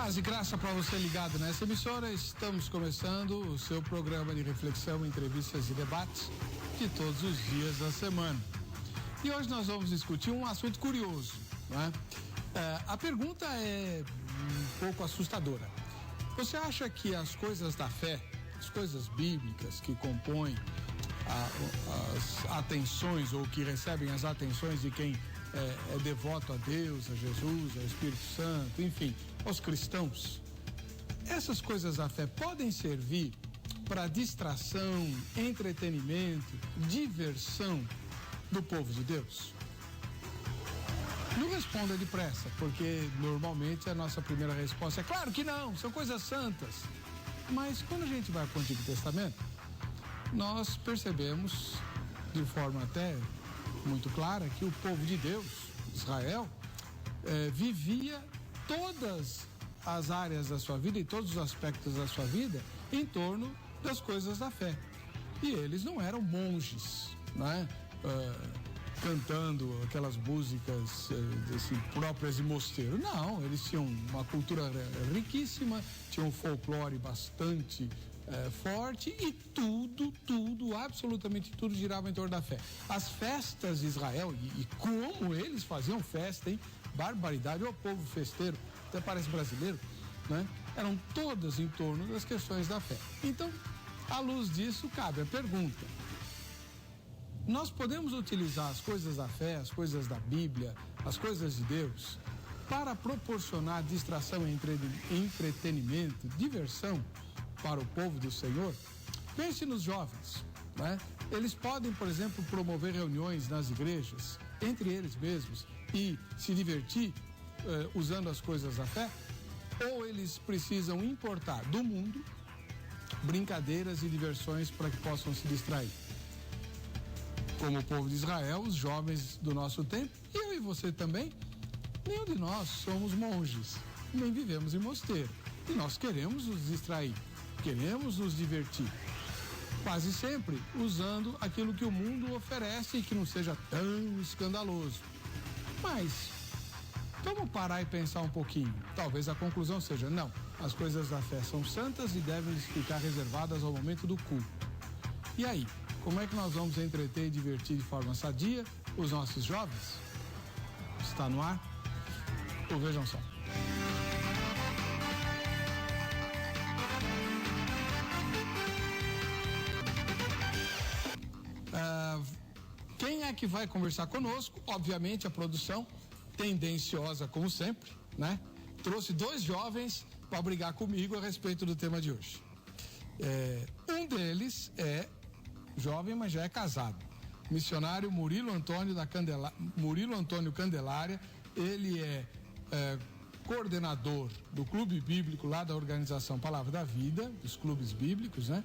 Paz e graça para você ligado nessa emissora. Estamos começando o seu programa de reflexão, entrevistas e debates de todos os dias da semana. E hoje nós vamos discutir um assunto curioso, né? A pergunta é um pouco assustadora. Você acha que as coisas da fé, as coisas bíblicas que compõem as atenções ou que recebem as atenções de quem é devoto a Deus, a Jesus, ao Espírito Santo, enfim, aos cristãos, essas coisas da fé podem servir para distração, entretenimento, diversão do povo de Deus? Não responda depressa, porque normalmente a nossa primeira resposta é claro que não, são coisas santas. Mas quando a gente vai para o Antigo Testamento, nós percebemos de forma até muito clara que o povo de Deus, Israel, vivia todas as áreas da sua vida e todos os aspectos da sua vida em torno das coisas da fé. E eles não eram monges, né? Cantando aquelas músicas próprias de mosteiro. Não, eles tinham uma cultura riquíssima, tinham um folclore bastante forte e tudo, absolutamente tudo girava em torno da fé. As festas de Israel, e como eles faziam festa, hein? Barbaridade, o povo festeiro, até parece brasileiro, né? Eram todas em torno das questões da fé. Então, à luz disso, cabe a pergunta: nós podemos utilizar as coisas da fé, as coisas da Bíblia, as coisas de Deus, para proporcionar distração, entretenimento, diversão para o povo do Senhor? Pense nos jovens, né? Eles podem, por exemplo, promover reuniões nas igrejas, entre eles mesmos, e se divertir usando as coisas da fé? Ou eles precisam importar do mundo brincadeiras e diversões para que possam se distrair? Como o povo de Israel, os jovens do nosso tempo, e eu e você também, nenhum de nós somos monges, nem vivemos em mosteiro. E nós queremos nos distrair, queremos nos divertir, quase sempre usando aquilo que o mundo oferece e que não seja tão escandaloso. Mas vamos parar e pensar um pouquinho. Talvez a conclusão seja: não, as coisas da fé são santas e devem ficar reservadas ao momento do culto. E aí, como é que nós vamos entreter e divertir de forma sadia os nossos jovens? Está no ar? Ou vejam só. Quem é que vai conversar conosco? Obviamente a produção, tendenciosa como sempre, né? Trouxe dois jovens para brigar comigo a respeito do tema de hoje. Um deles é jovem, mas já é casado. Missionário Murilo Antônio Candelária. Ele é coordenador do Clube Bíblico lá da organização Palavra da Vida, dos clubes bíblicos, né?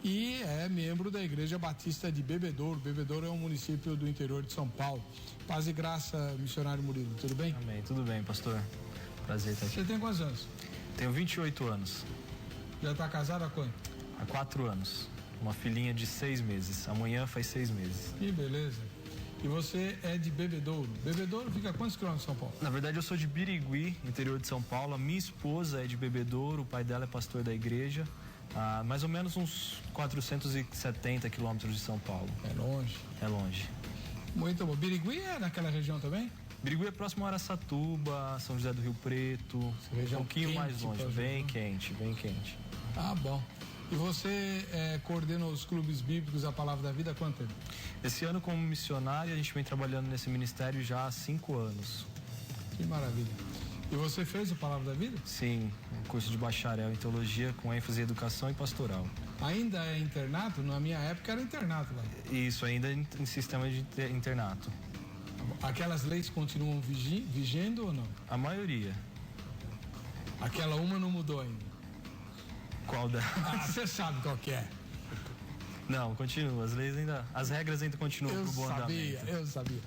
E é membro da Igreja Batista de Bebedouro. Bebedouro é um município do interior de São Paulo. Paz e graça, missionário Murilo, tudo bem? Amém, tudo bem, pastor. Prazer estar aqui. Você tem quantos anos? Tenho 28 anos. Já está casado há quanto? Há 4 anos. Uma filhinha de 6 meses. Amanhã faz 6 meses. Que beleza. E você é de Bebedouro. Bebedouro fica a quantos quilômetros de São Paulo? Na verdade, eu sou de Birigui, interior de São Paulo. A minha esposa é de Bebedouro, o pai dela é pastor da igreja. Mais ou menos uns 470 quilômetros de São Paulo. É longe. É longe. Muito bom. Birigui é naquela região também? Birigui é próximo a Araçatuba, São José do Rio Preto. Um pouquinho mais longe. Bem quente, bem quente. Ah, bom. E você coordena os clubes bíblicos, a Palavra da Vida, há quanto tempo? Esse ano, como missionário, a gente vem trabalhando nesse ministério já há 5 anos. Que maravilha. E você fez a Palavra da Vida? Sim, um curso de bacharel em teologia com ênfase em educação e pastoral. Ainda é internato? Na minha época era internato lá. Isso, ainda em sistema de internato. Aquelas leis continuam vigendo ou não? A maioria. Aquela uma não mudou ainda? Qual da? Você sabe qual que é. Não, continua. As regras ainda continuam pro bom andamento. Eu sabia.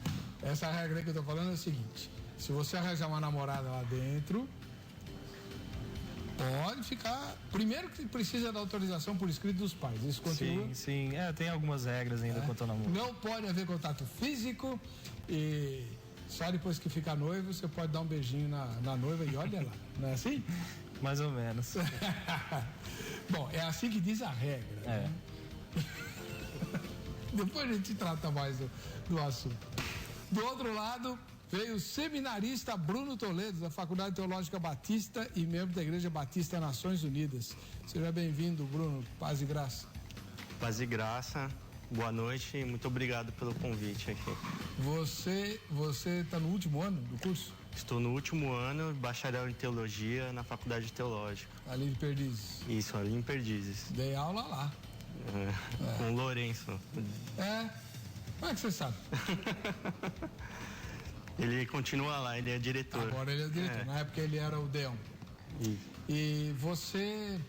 Essa regra que eu tô falando é o seguinte: se você arranjar uma namorada lá dentro, pode ficar. Primeiro que precisa da autorização por escrito dos pais. Isso continua? Sim. Tem algumas regras ainda quanto ao namoro. Não pode haver contato físico e só depois que ficar noivo você pode dar um beijinho na noiva e olha lá. Não é assim? Mais ou menos. Bom, é assim que diz a regra. É. Né? Depois a gente trata mais do assunto. Do outro lado, veio o seminarista Bruno Toledo, da Faculdade Teológica Batista e membro da Igreja Batista Nações Unidas. Seja bem-vindo, Bruno. Paz e graça. Paz e graça. Boa noite e muito obrigado pelo convite aqui. Você está no último ano do curso? Estou no último ano, bacharel em teologia na Faculdade Teológica. Ali de Perdizes. Isso, ali em Perdizes. Dei aula lá. Com o Lourenço. É? Como é que você sabe? Ele continua lá, ele é diretor. Agora ele é diretor. Na época ele era o Deon. E você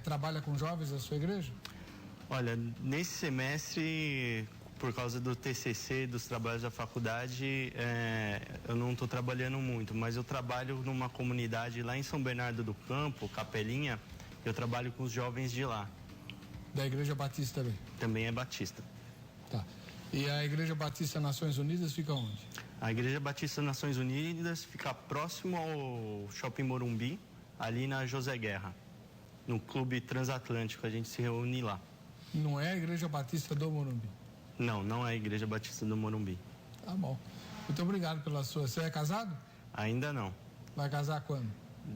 trabalha com jovens da sua igreja? Olha, nesse semestre, por causa do TCC, dos trabalhos da faculdade, eu não estou trabalhando muito, mas eu trabalho numa comunidade lá em São Bernardo do Campo, Capelinha, eu trabalho com os jovens de lá. Da Igreja Batista também? Também é batista. Tá. E a Igreja Batista Nações Unidas fica onde? A Igreja Batista Nações Unidas fica próximo ao Shopping Morumbi, ali na José Guerra, no Clube Transatlântico, a gente se reúne lá. Não é a Igreja Batista do Morumbi? Não, não é a Igreja Batista do Morumbi. Tá bom. Muito obrigado pela sua... Você é casado? Ainda não. Vai casar quando?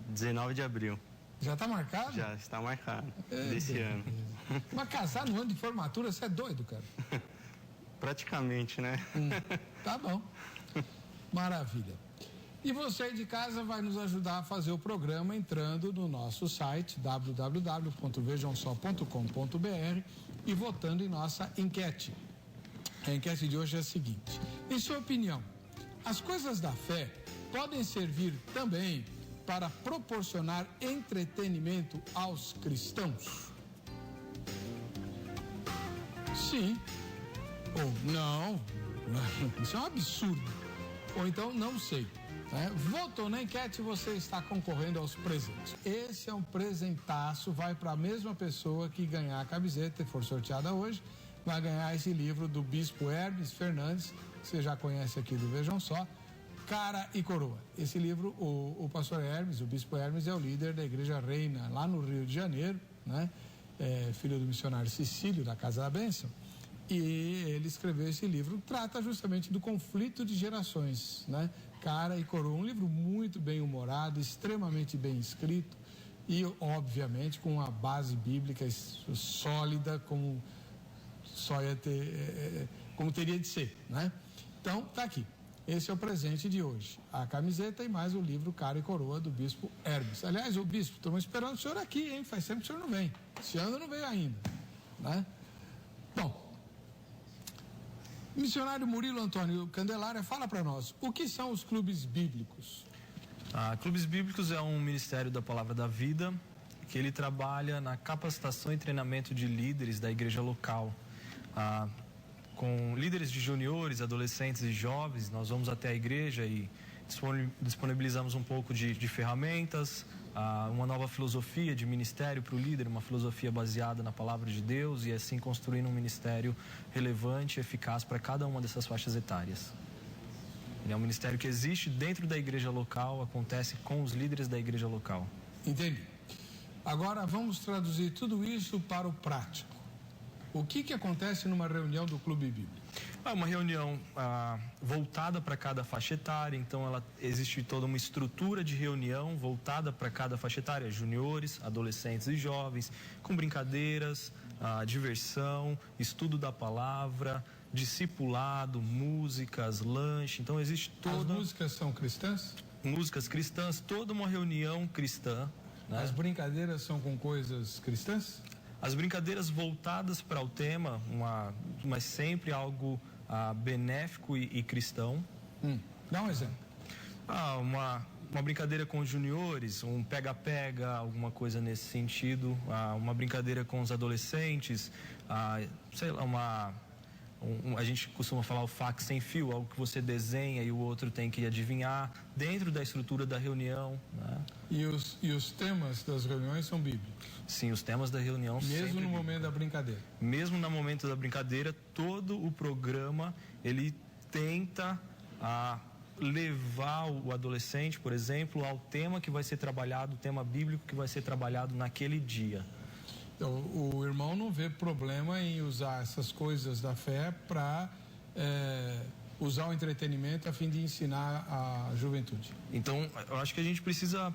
19 de abril. Já está marcado? Já está marcado, desse ano. Mas casar no ano de formatura, você é doido, cara? Praticamente, né? Tá bom. Maravilha. E você aí de casa vai nos ajudar a fazer o programa entrando no nosso site www.vejamsó.com.br e votando em nossa enquete. A enquete de hoje é a seguinte: em sua opinião, as coisas da fé podem servir também para proporcionar entretenimento aos cristãos? Sim. Ou não. Isso é um absurdo. Ou então, não sei. Votou na enquete, você está concorrendo aos presentes. Esse é um presentaço, vai para a mesma pessoa que ganhar a camiseta, que for sorteada hoje, vai ganhar esse livro do Bispo Hermes Fernandes, que você já conhece aqui do Vejam Só, Cara e Coroa. Esse livro, o pastor Hermes, o Bispo Hermes, é o líder da Igreja Reina, lá no Rio de Janeiro, né? Filho do missionário Cecílio, da Casa da Bênção. E ele escreveu esse livro, trata justamente do conflito de gerações, né? Cara e Coroa, um livro muito bem humorado, extremamente bem escrito e, obviamente, com uma base bíblica sólida, como só ia ter, como teria de ser, né? Então, tá aqui. Esse é o presente de hoje. A camiseta e mais o livro Cara e Coroa, do Bispo Hermes. Aliás, o Bispo, estamos esperando o senhor aqui, hein? Faz tempo que o senhor não vem. Esse ano não veio ainda, né? Bom, missionário Murilo Antônio Candelária, fala para nós, o que são os clubes bíblicos? Clubes Bíblicos é um ministério da Palavra da Vida, que ele trabalha na capacitação e treinamento de líderes da igreja local. Com líderes de juniores, adolescentes e jovens, nós vamos até a igreja e disponibilizamos um pouco de ferramentas, uma nova filosofia de ministério para o líder, uma filosofia baseada na palavra de Deus e assim construindo um ministério relevante e eficaz para cada uma dessas faixas etárias. Ele é um ministério que existe dentro da igreja local, acontece com os líderes da igreja local. Entendi. Agora vamos traduzir tudo isso para o prático. O que acontece numa reunião do Clube Bíblico? É uma reunião voltada para cada faixa etária, então existe toda uma estrutura de reunião voltada para cada faixa etária, juniores, adolescentes e jovens, com brincadeiras, diversão, estudo da palavra, discipulado, músicas, lanche, então existe toda... As músicas são cristãs? Músicas cristãs, toda uma reunião cristã. Né? As brincadeiras são com coisas cristãs? As brincadeiras voltadas para o tema, mas sempre algo benéfico e cristão. Dá um exemplo. Uma brincadeira com os juniores, um pega-pega, alguma coisa nesse sentido. Uma brincadeira com os adolescentes, sei lá, a gente costuma falar o fax sem fio, algo que você desenha e o outro tem que adivinhar, dentro da estrutura da reunião. Né? E os temas das reuniões são bíblicos? Sim, os temas da reunião mesmo no momento da brincadeira? Mesmo no momento da brincadeira, todo o programa, ele tenta levar o adolescente, por exemplo, ao tema que vai ser trabalhado, o tema bíblico que vai ser trabalhado naquele dia. Então, o irmão não vê problema em usar essas coisas da fé para usar o entretenimento a fim de ensinar a juventude. Então, eu acho que a gente precisa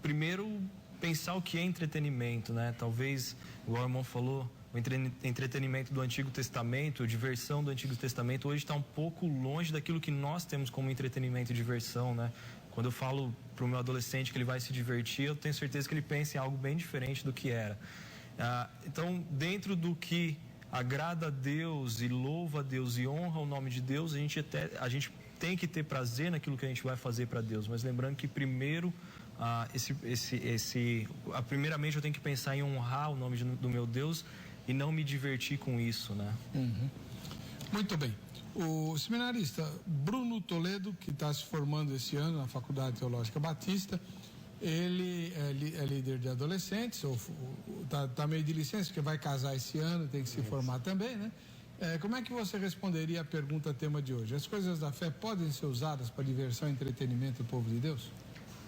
primeiro pensar o que é entretenimento, né? Talvez, igual o irmão falou, o entretenimento do Antigo Testamento, a diversão do Antigo Testamento, hoje está um pouco longe daquilo que nós temos como entretenimento e diversão, né? Quando eu falo para o meu adolescente que ele vai se divertir, eu tenho certeza que ele pensa em algo bem diferente do que era. Então, dentro do que agrada a Deus e louva a Deus e honra o nome de Deus, a gente tem que ter prazer naquilo que a gente vai fazer para Deus, mas lembrando que primeiro primeiramente eu tenho que pensar em honrar o nome do meu Deus e não me divertir com isso, né? Uhum. Muito bem. O seminarista Bruno Toledo, que está se formando esse ano na Faculdade Teológica Batista, ele é líder de adolescentes, está meio de licença, porque vai casar esse ano, tem que se formar também, né? Como é que você responderia a pergunta tema de hoje? As coisas da fé podem ser usadas para diversão e entretenimento do povo de Deus?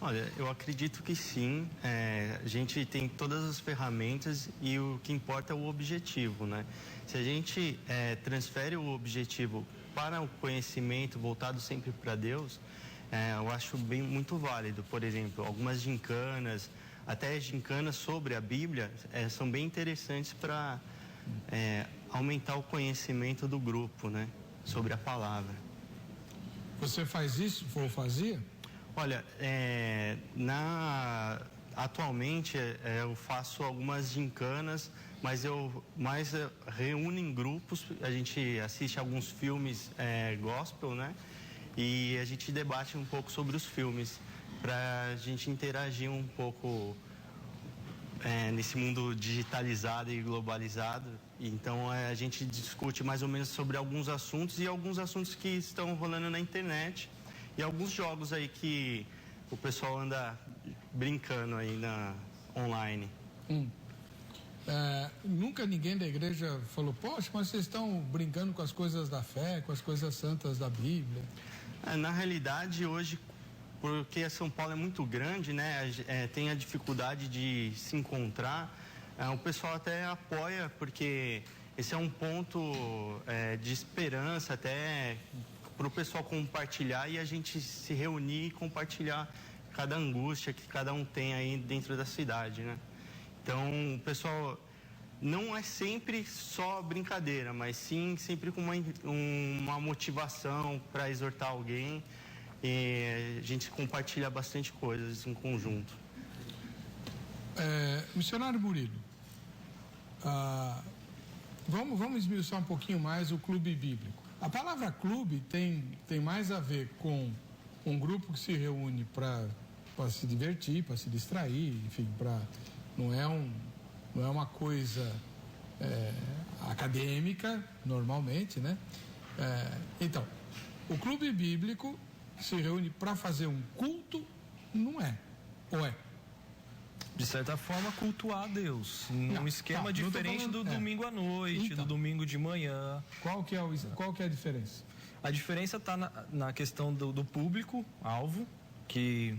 Olha, eu acredito que sim. A gente tem todas as ferramentas e o que importa é o objetivo, né? Se a gente transfere o objetivo para o conhecimento voltado sempre para Deus, eu acho muito válido. Por exemplo, algumas gincanas, até gincanas sobre a Bíblia, são bem interessantes para aumentar o conhecimento do grupo, né? Sobre a palavra. Você faz isso ou fazia? Olha, atualmente eu faço algumas gincanas, mas eu mais reúno em grupos, a gente assiste alguns filmes gospel, né? E a gente debate um pouco sobre os filmes, para a gente interagir um pouco nesse mundo digitalizado e globalizado. Então a gente discute mais ou menos sobre alguns assuntos e alguns assuntos que estão rolando na internet. E alguns jogos aí que o pessoal anda brincando aí online. Nunca ninguém da igreja falou, poxa, mas vocês estão brincando com as coisas da fé, com as coisas santas da Bíblia? Na realidade, hoje, porque São Paulo é muito grande, né? Tem a dificuldade de se encontrar. O pessoal até apoia, porque esse é um ponto de esperança até para o pessoal compartilhar e a gente se reunir e compartilhar cada angústia que cada um tem aí dentro da cidade, né? Então, o pessoal não é sempre só brincadeira, mas sim sempre com uma motivação para exortar alguém, e a gente compartilha bastante coisas em conjunto. Missionário Murilo, vamos esmiuçar um pouquinho mais o clube bíblico. A palavra clube tem mais a ver com um grupo que se reúne para se divertir, para se distrair, enfim, não é uma coisa acadêmica, normalmente, né? Então, o clube bíblico se reúne para fazer um culto, não é? Ou é? De certa forma, cultuar a Deus. Um esquema diferente do domingo à noite, do domingo de manhã. Qual que é a diferença? A diferença está na questão do público-alvo, que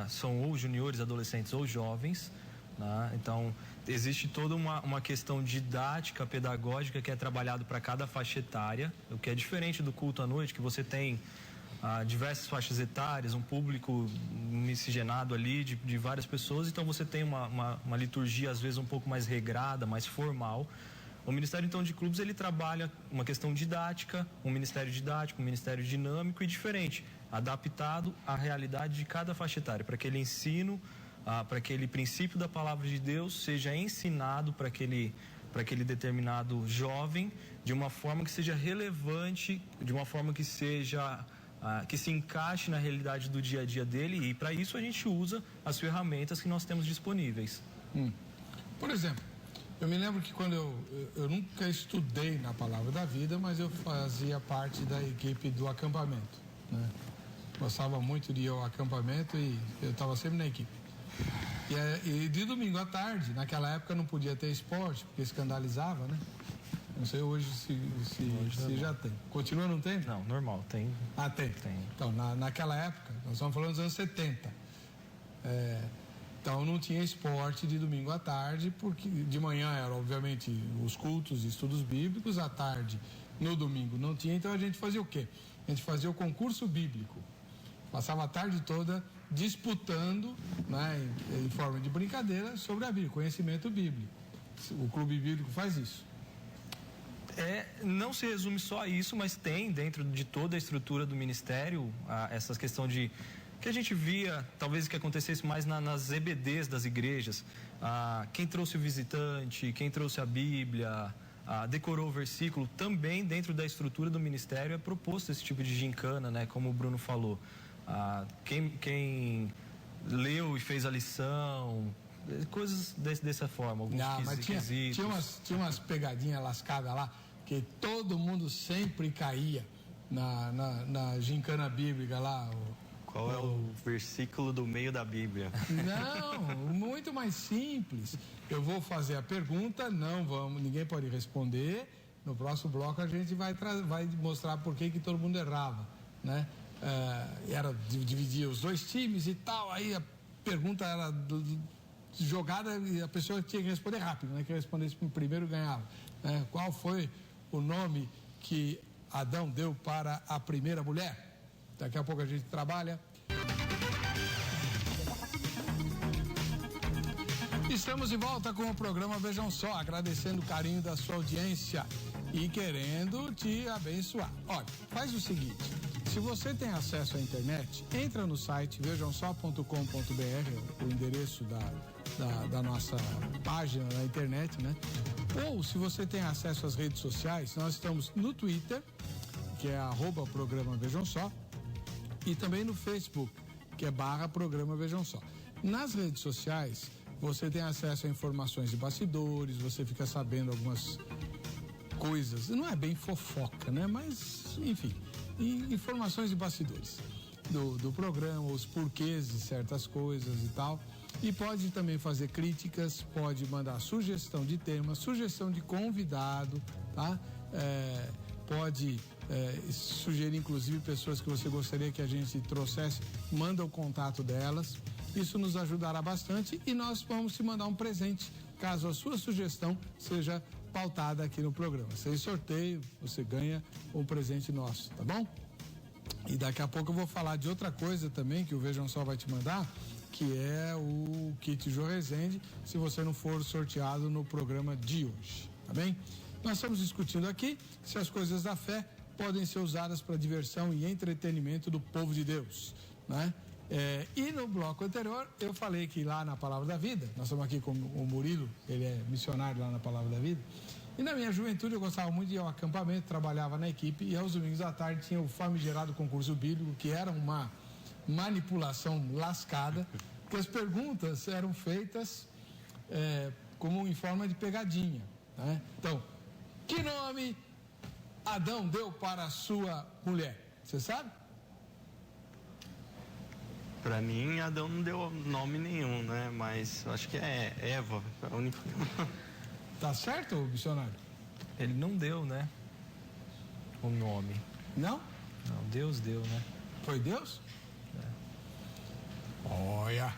são ou juniores, adolescentes ou jovens. Né? Então, existe toda uma questão didática, pedagógica, que é trabalhado para cada faixa etária, o que é diferente do culto à noite, que você tem diversas faixas etárias, um público miscigenado ali de várias pessoas, então você tem uma liturgia às vezes um pouco mais regrada, mais formal. O Ministério então de Clubes, ele trabalha uma questão didática, um ministério didático, um ministério dinâmico e diferente, adaptado à realidade de cada faixa etária, para aquele ensino, para aquele princípio da palavra de Deus seja ensinado para aquele determinado jovem de uma forma que seja relevante, de uma forma que seja que se encaixe na realidade do dia a dia dele, e para isso a gente usa as ferramentas que nós temos disponíveis. Por exemplo, eu me lembro que quando eu nunca estudei na Palavra da Vida, mas eu fazia parte da equipe do acampamento, né? Gostava muito de ir ao acampamento e eu estava sempre na equipe. E de domingo à tarde, naquela época não podia ter esporte, porque escandalizava, né? Não sei hoje se já tem. Continua não tem? Não, normal, tem. Ah, tem. Tem. Então, naquela época, nós estamos falando dos anos 70. Então, não tinha esporte de domingo à tarde, porque de manhã eram, obviamente, os cultos e estudos bíblicos, à tarde, no domingo, não tinha. Então, a gente fazia o quê? A gente fazia o concurso bíblico. Passava a tarde toda disputando, né, em forma de brincadeira, sobre a Bíblia, conhecimento bíblico. O clube bíblico faz isso. Não se resume só a isso, mas tem dentro de toda a estrutura do ministério essa questão de que a gente via, talvez que acontecesse mais nas EBDs das igrejas. Quem trouxe o visitante, quem trouxe a Bíblia, decorou o versículo, também dentro da estrutura do ministério é proposto esse tipo de gincana, né? Como o Bruno falou. Quem leu e fez a lição, coisas dessa forma, alguns quesitos. Tinha umas pegadinhas lascadas lá, que todo mundo sempre caía na gincana bíblica lá. Qual é o versículo do meio da Bíblia? Não, muito mais simples. Eu vou fazer a pergunta, ninguém pode responder. No próximo bloco a gente vai mostrar por que todo mundo errava, né? Dividia os dois times e tal, aí a pergunta era jogada e a pessoa tinha que responder rápido, né? Quem respondesse primeiro ganhava, né? Qual foi o nome que Adão deu para a primeira mulher? Daqui a pouco a gente trabalha. Estamos de volta com o programa Vejam Só, agradecendo o carinho da sua audiência e querendo te abençoar. Olha, faz o seguinte, se você tem acesso à internet, entra no site vejamsó.com.br, o endereço da nossa página na internet, né? Ou se você tem acesso às redes sociais, nós estamos no Twitter, que é @programa Vejam Só, e também no Facebook, que é /programa Vejam Só. Nas redes sociais, você tem acesso a informações de bastidores, você fica sabendo algumas coisas, não é bem fofoca, né? Mas, enfim, informações de bastidores do programa, os porquês de certas coisas e tal. E pode também fazer críticas, pode mandar sugestão de tema, sugestão de convidado, tá? Pode sugerir, inclusive, pessoas que você gostaria que a gente trouxesse, manda o contato delas. Isso nos ajudará bastante e nós vamos te mandar um presente, caso a sua sugestão seja pautada aqui no programa. Sem sorteio, você ganha um presente nosso, tá bom? E daqui a pouco eu vou falar de outra coisa também, que o Vejam Só vai te mandar, que é o kit Jô Rezende, se você não for sorteado no programa de hoje, tá bem? Nós estamos discutindo aqui se as coisas da fé podem ser usadas para diversão e entretenimento do povo de Deus, né? E no bloco anterior eu falei que lá na Palavra da Vida, nós estamos aqui com o Murilo, ele é missionário lá na Palavra da Vida, e na minha juventude eu gostava muito de ir ao acampamento, trabalhava na equipe e aos domingos à tarde tinha o famigerado concurso bíblico, que era uma manipulação lascada, que as perguntas eram feitas como em forma de pegadinha, né? Então, que nome Adão deu para a sua mulher? Você sabe? Para mim, Adão não deu nome nenhum, né? Mas acho que é Eva, a única. Tá certo, missionário? Ele não deu, né? O nome. Não? Não, Deus deu, né? Foi Deus? Olha,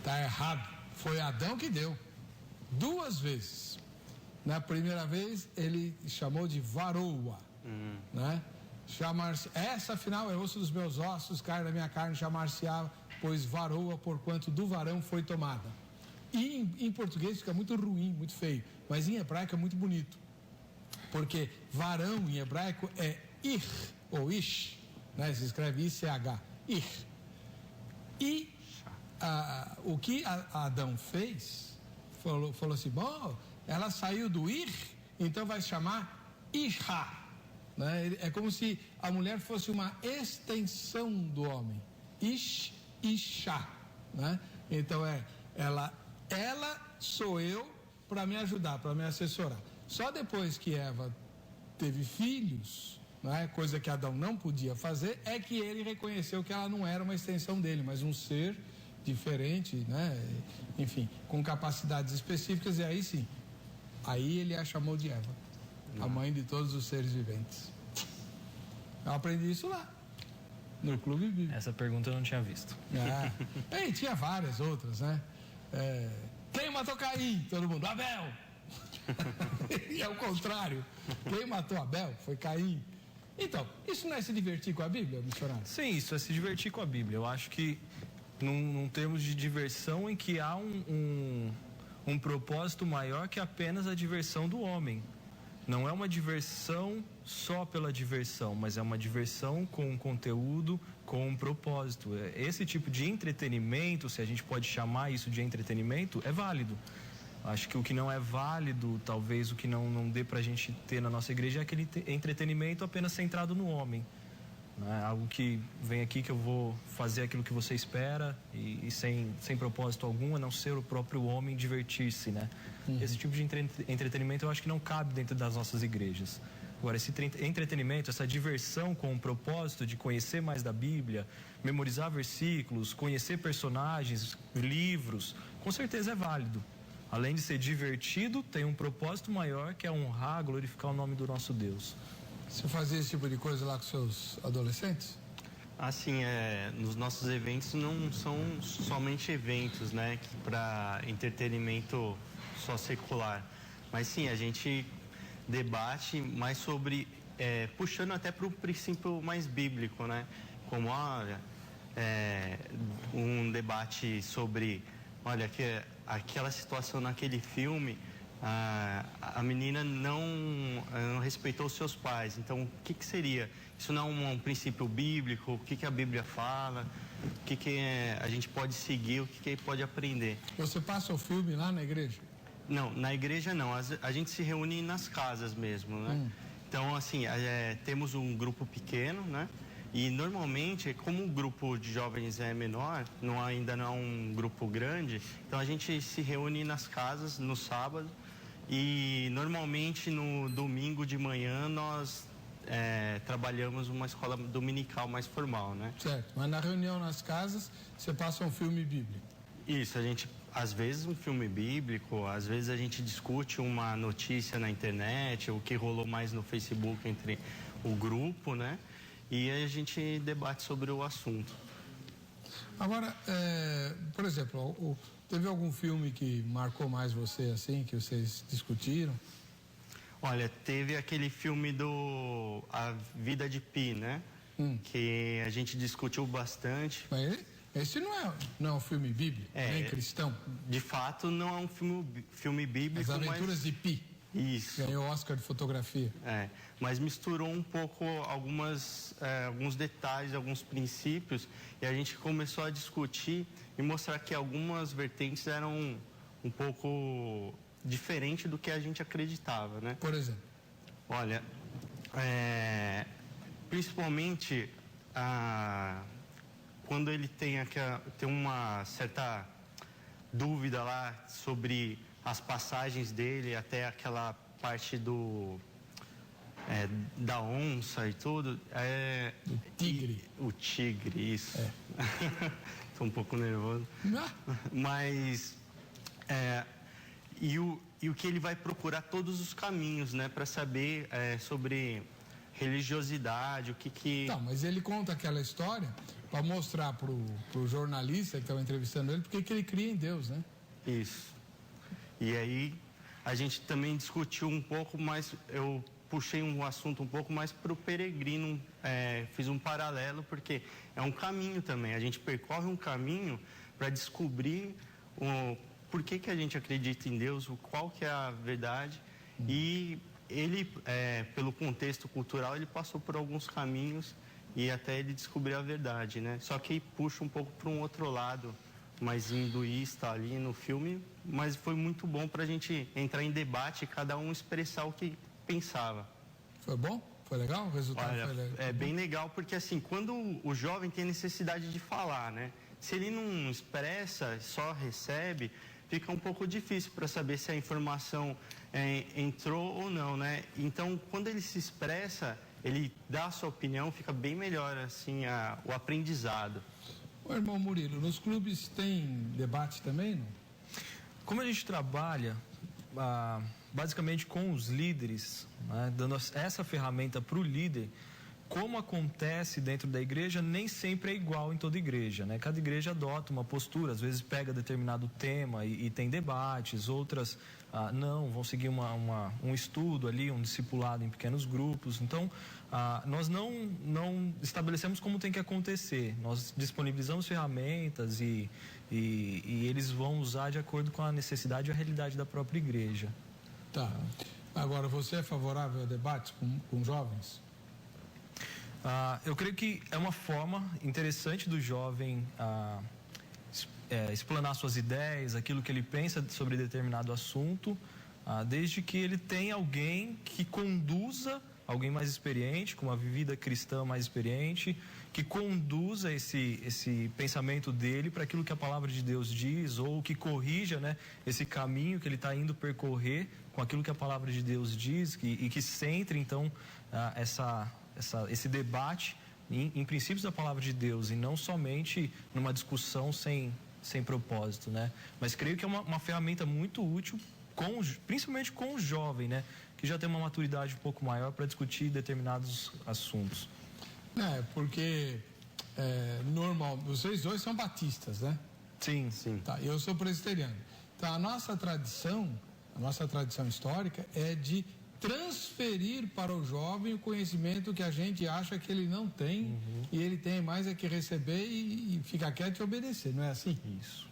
tá errado. Foi Adão que deu. 2 vezes. Na primeira vez, ele chamou de varoa, né? Chamar-se, essa afinal é osso dos meus ossos, carne da minha carne, chamar-se-á, pois varoa, porquanto do varão foi tomada. E em português fica muito ruim, muito feio, mas em hebraico é muito bonito, porque varão em hebraico é ir, ou ish, né? Se escreve I-C-H, ir. E o que Adão fez, falou assim, bom, ela saiu do ir, então vai chamar Isha. Né? É como se a mulher fosse uma extensão do homem. Isha. Né? Então ela sou eu para me ajudar, para me assessorar. Só depois que Eva teve filhos, né? Coisa que Adão não podia fazer, é que ele reconheceu que ela não era uma extensão dele, mas um ser diferente, né? Enfim, com capacidades específicas, e aí sim, aí ele a chamou de Eva. a mãe de todos os seres viventes. Eu aprendi isso lá, no Clube Bíblico. Essa pergunta eu não tinha visto. E tinha várias outras, né? Quem matou Caim? Todo mundo, Abel! E ao contrário, quem matou Abel foi Caim. Então, isso não é se divertir com a Bíblia, missionário? Sim, isso é se divertir com a Bíblia. Eu acho que num termos de diversão em que há um propósito maior que apenas a diversão do homem. Não é uma diversão só pela diversão, mas é uma diversão com um conteúdo, com um propósito. Esse tipo de entretenimento, se a gente pode chamar isso de entretenimento, é válido. Acho que o que não é válido, talvez o que não dê pra gente ter na nossa igreja é aquele entretenimento apenas centrado no homem. Né? Algo que vem aqui que eu vou fazer aquilo que você espera e sem propósito algum, a não ser o próprio homem divertir-se, né? Esse tipo de entretenimento eu acho que não cabe dentro das nossas igrejas. Agora, esse entretenimento, essa diversão com o propósito de conhecer mais da Bíblia, memorizar versículos, conhecer personagens, livros, com certeza é válido. Além de ser divertido, tem um propósito maior que é honrar, glorificar o nome do nosso Deus. Você fazia esse tipo de coisa lá com seus adolescentes? Assim, nos nossos eventos não são somente eventos, né, para entretenimento só secular. Mas sim, a gente debate mais sobre, puxando até para o princípio mais bíblico, né? Como, olha, um debate sobre, olha, aquela situação naquele filme, a menina não respeitou seus pais. Então, o que seria? Isso não é um princípio bíblico? O que a Bíblia fala? O que a gente pode seguir? O que pode aprender? Você passa o filme lá na igreja? Não, na igreja não. A gente se reúne nas casas mesmo, né? Então, assim, temos um grupo pequeno, né? E normalmente, como o grupo de jovens é menor, ainda não é um grupo grande, então a gente se reúne nas casas no sábado e normalmente no domingo de manhã nós trabalhamos uma escola dominical mais formal, né? Certo, mas na reunião nas casas você passa um filme bíblico. Isso, a gente, às vezes um filme bíblico, às vezes a gente discute uma notícia na internet, o que rolou mais no Facebook entre o grupo, né? E aí a gente debate sobre o assunto. Agora, por exemplo, teve algum filme que marcou mais você, assim, que vocês discutiram? Olha, teve aquele filme A Vida de Pi, né? Que a gente discutiu bastante. Mas esse não é um filme bíblico, nem cristão. De fato, não é um filme bíblico, As Aventuras de Pi. Isso. Ganhou Oscar de fotografia. Mas misturou um pouco alguns detalhes, alguns princípios, e a gente começou a discutir e mostrar que algumas vertentes eram um pouco diferente do que a gente acreditava, né? Por exemplo? Olha, principalmente quando ele tem uma certa dúvida lá sobre as passagens dele até aquela parte da onça e tudo. O tigre. O tigre, isso. Estou um pouco nervoso. Mas e o que ele vai procurar todos os caminhos, né, para saber sobre religiosidade, o que... Não, mas ele conta aquela história para mostrar pro jornalista que estava entrevistando ele porque ele cria em Deus, né? Isso. E aí a gente também discutiu um pouco mais, eu puxei um assunto um pouco mais para o peregrino, fiz um paralelo porque é um caminho também, a gente percorre um caminho para descobrir por que a gente acredita em Deus, qual que é a verdade. E ele, pelo contexto cultural, ele passou por alguns caminhos e até ele descobrir a verdade, né? Só que puxa um pouco para um outro lado, mais hinduísta ali no filme, mas foi muito bom para a gente entrar em debate e cada um expressar o que pensava. Foi bom? Foi legal? O resultado Olha, foi legal? É bem legal porque assim, quando o jovem tem necessidade de falar, né? Se ele não expressa, só recebe, fica um pouco difícil para saber se a informação entrou ou não, né? Então, quando ele se expressa, ele dá a sua opinião, fica bem melhor assim o aprendizado. Ô, irmão Murilo, nos clubes tem debate também, não? Como a gente trabalha basicamente com os líderes, né, dando essa ferramenta para o líder. Como acontece dentro da igreja, nem sempre é igual em toda igreja, né? Cada igreja adota uma postura, às vezes pega determinado tema e tem debates, outras não, vão seguir um estudo ali, um discipulado em pequenos grupos. Então, nós não estabelecemos como tem que acontecer, nós disponibilizamos ferramentas e eles vão usar de acordo com a necessidade e a realidade da própria igreja. Tá. Agora, você é favorável a debates com jovens? Eu creio que é uma forma interessante do jovem explanar suas ideias, aquilo que ele pensa sobre determinado assunto, desde que ele tenha alguém que conduza, alguém mais experiente, com uma vivida cristã mais experiente, que conduza esse pensamento dele para aquilo que a palavra de Deus diz, ou que corrija, né, esse caminho que ele está indo percorrer com aquilo que a palavra de Deus diz, e que centre, então, esse debate em princípios da palavra de Deus e não somente numa discussão sem propósito, né? Mas creio que é uma ferramenta muito útil, principalmente com o jovem, né? Que já tem uma maturidade um pouco maior para discutir determinados assuntos. Porque normal, vocês dois são batistas, né? Sim. Tá, eu sou presbiteriano. Então a nossa tradição histórica é de transferir para o jovem o conhecimento que a gente acha que ele não tem, e ele tem mais é que receber e ficar quieto e obedecer, não é assim? Isso.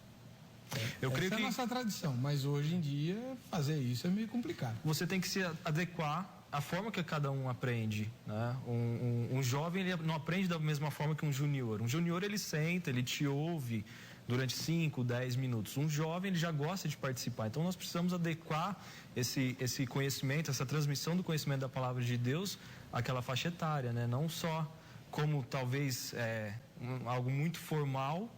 Essa é a nossa tradição, mas hoje em dia fazer isso é meio complicado. Você tem que se adequar à forma que cada um aprende, né? Um jovem, ele não aprende da mesma forma que um junior. Um junior, ele senta, ele te ouve durante 5, 10 minutos. Um jovem, ele já gosta de participar. Então, nós precisamos adequar esse conhecimento, essa transmissão do conhecimento da palavra de Deus àquela faixa etária, né? Não só como talvez algo muito formal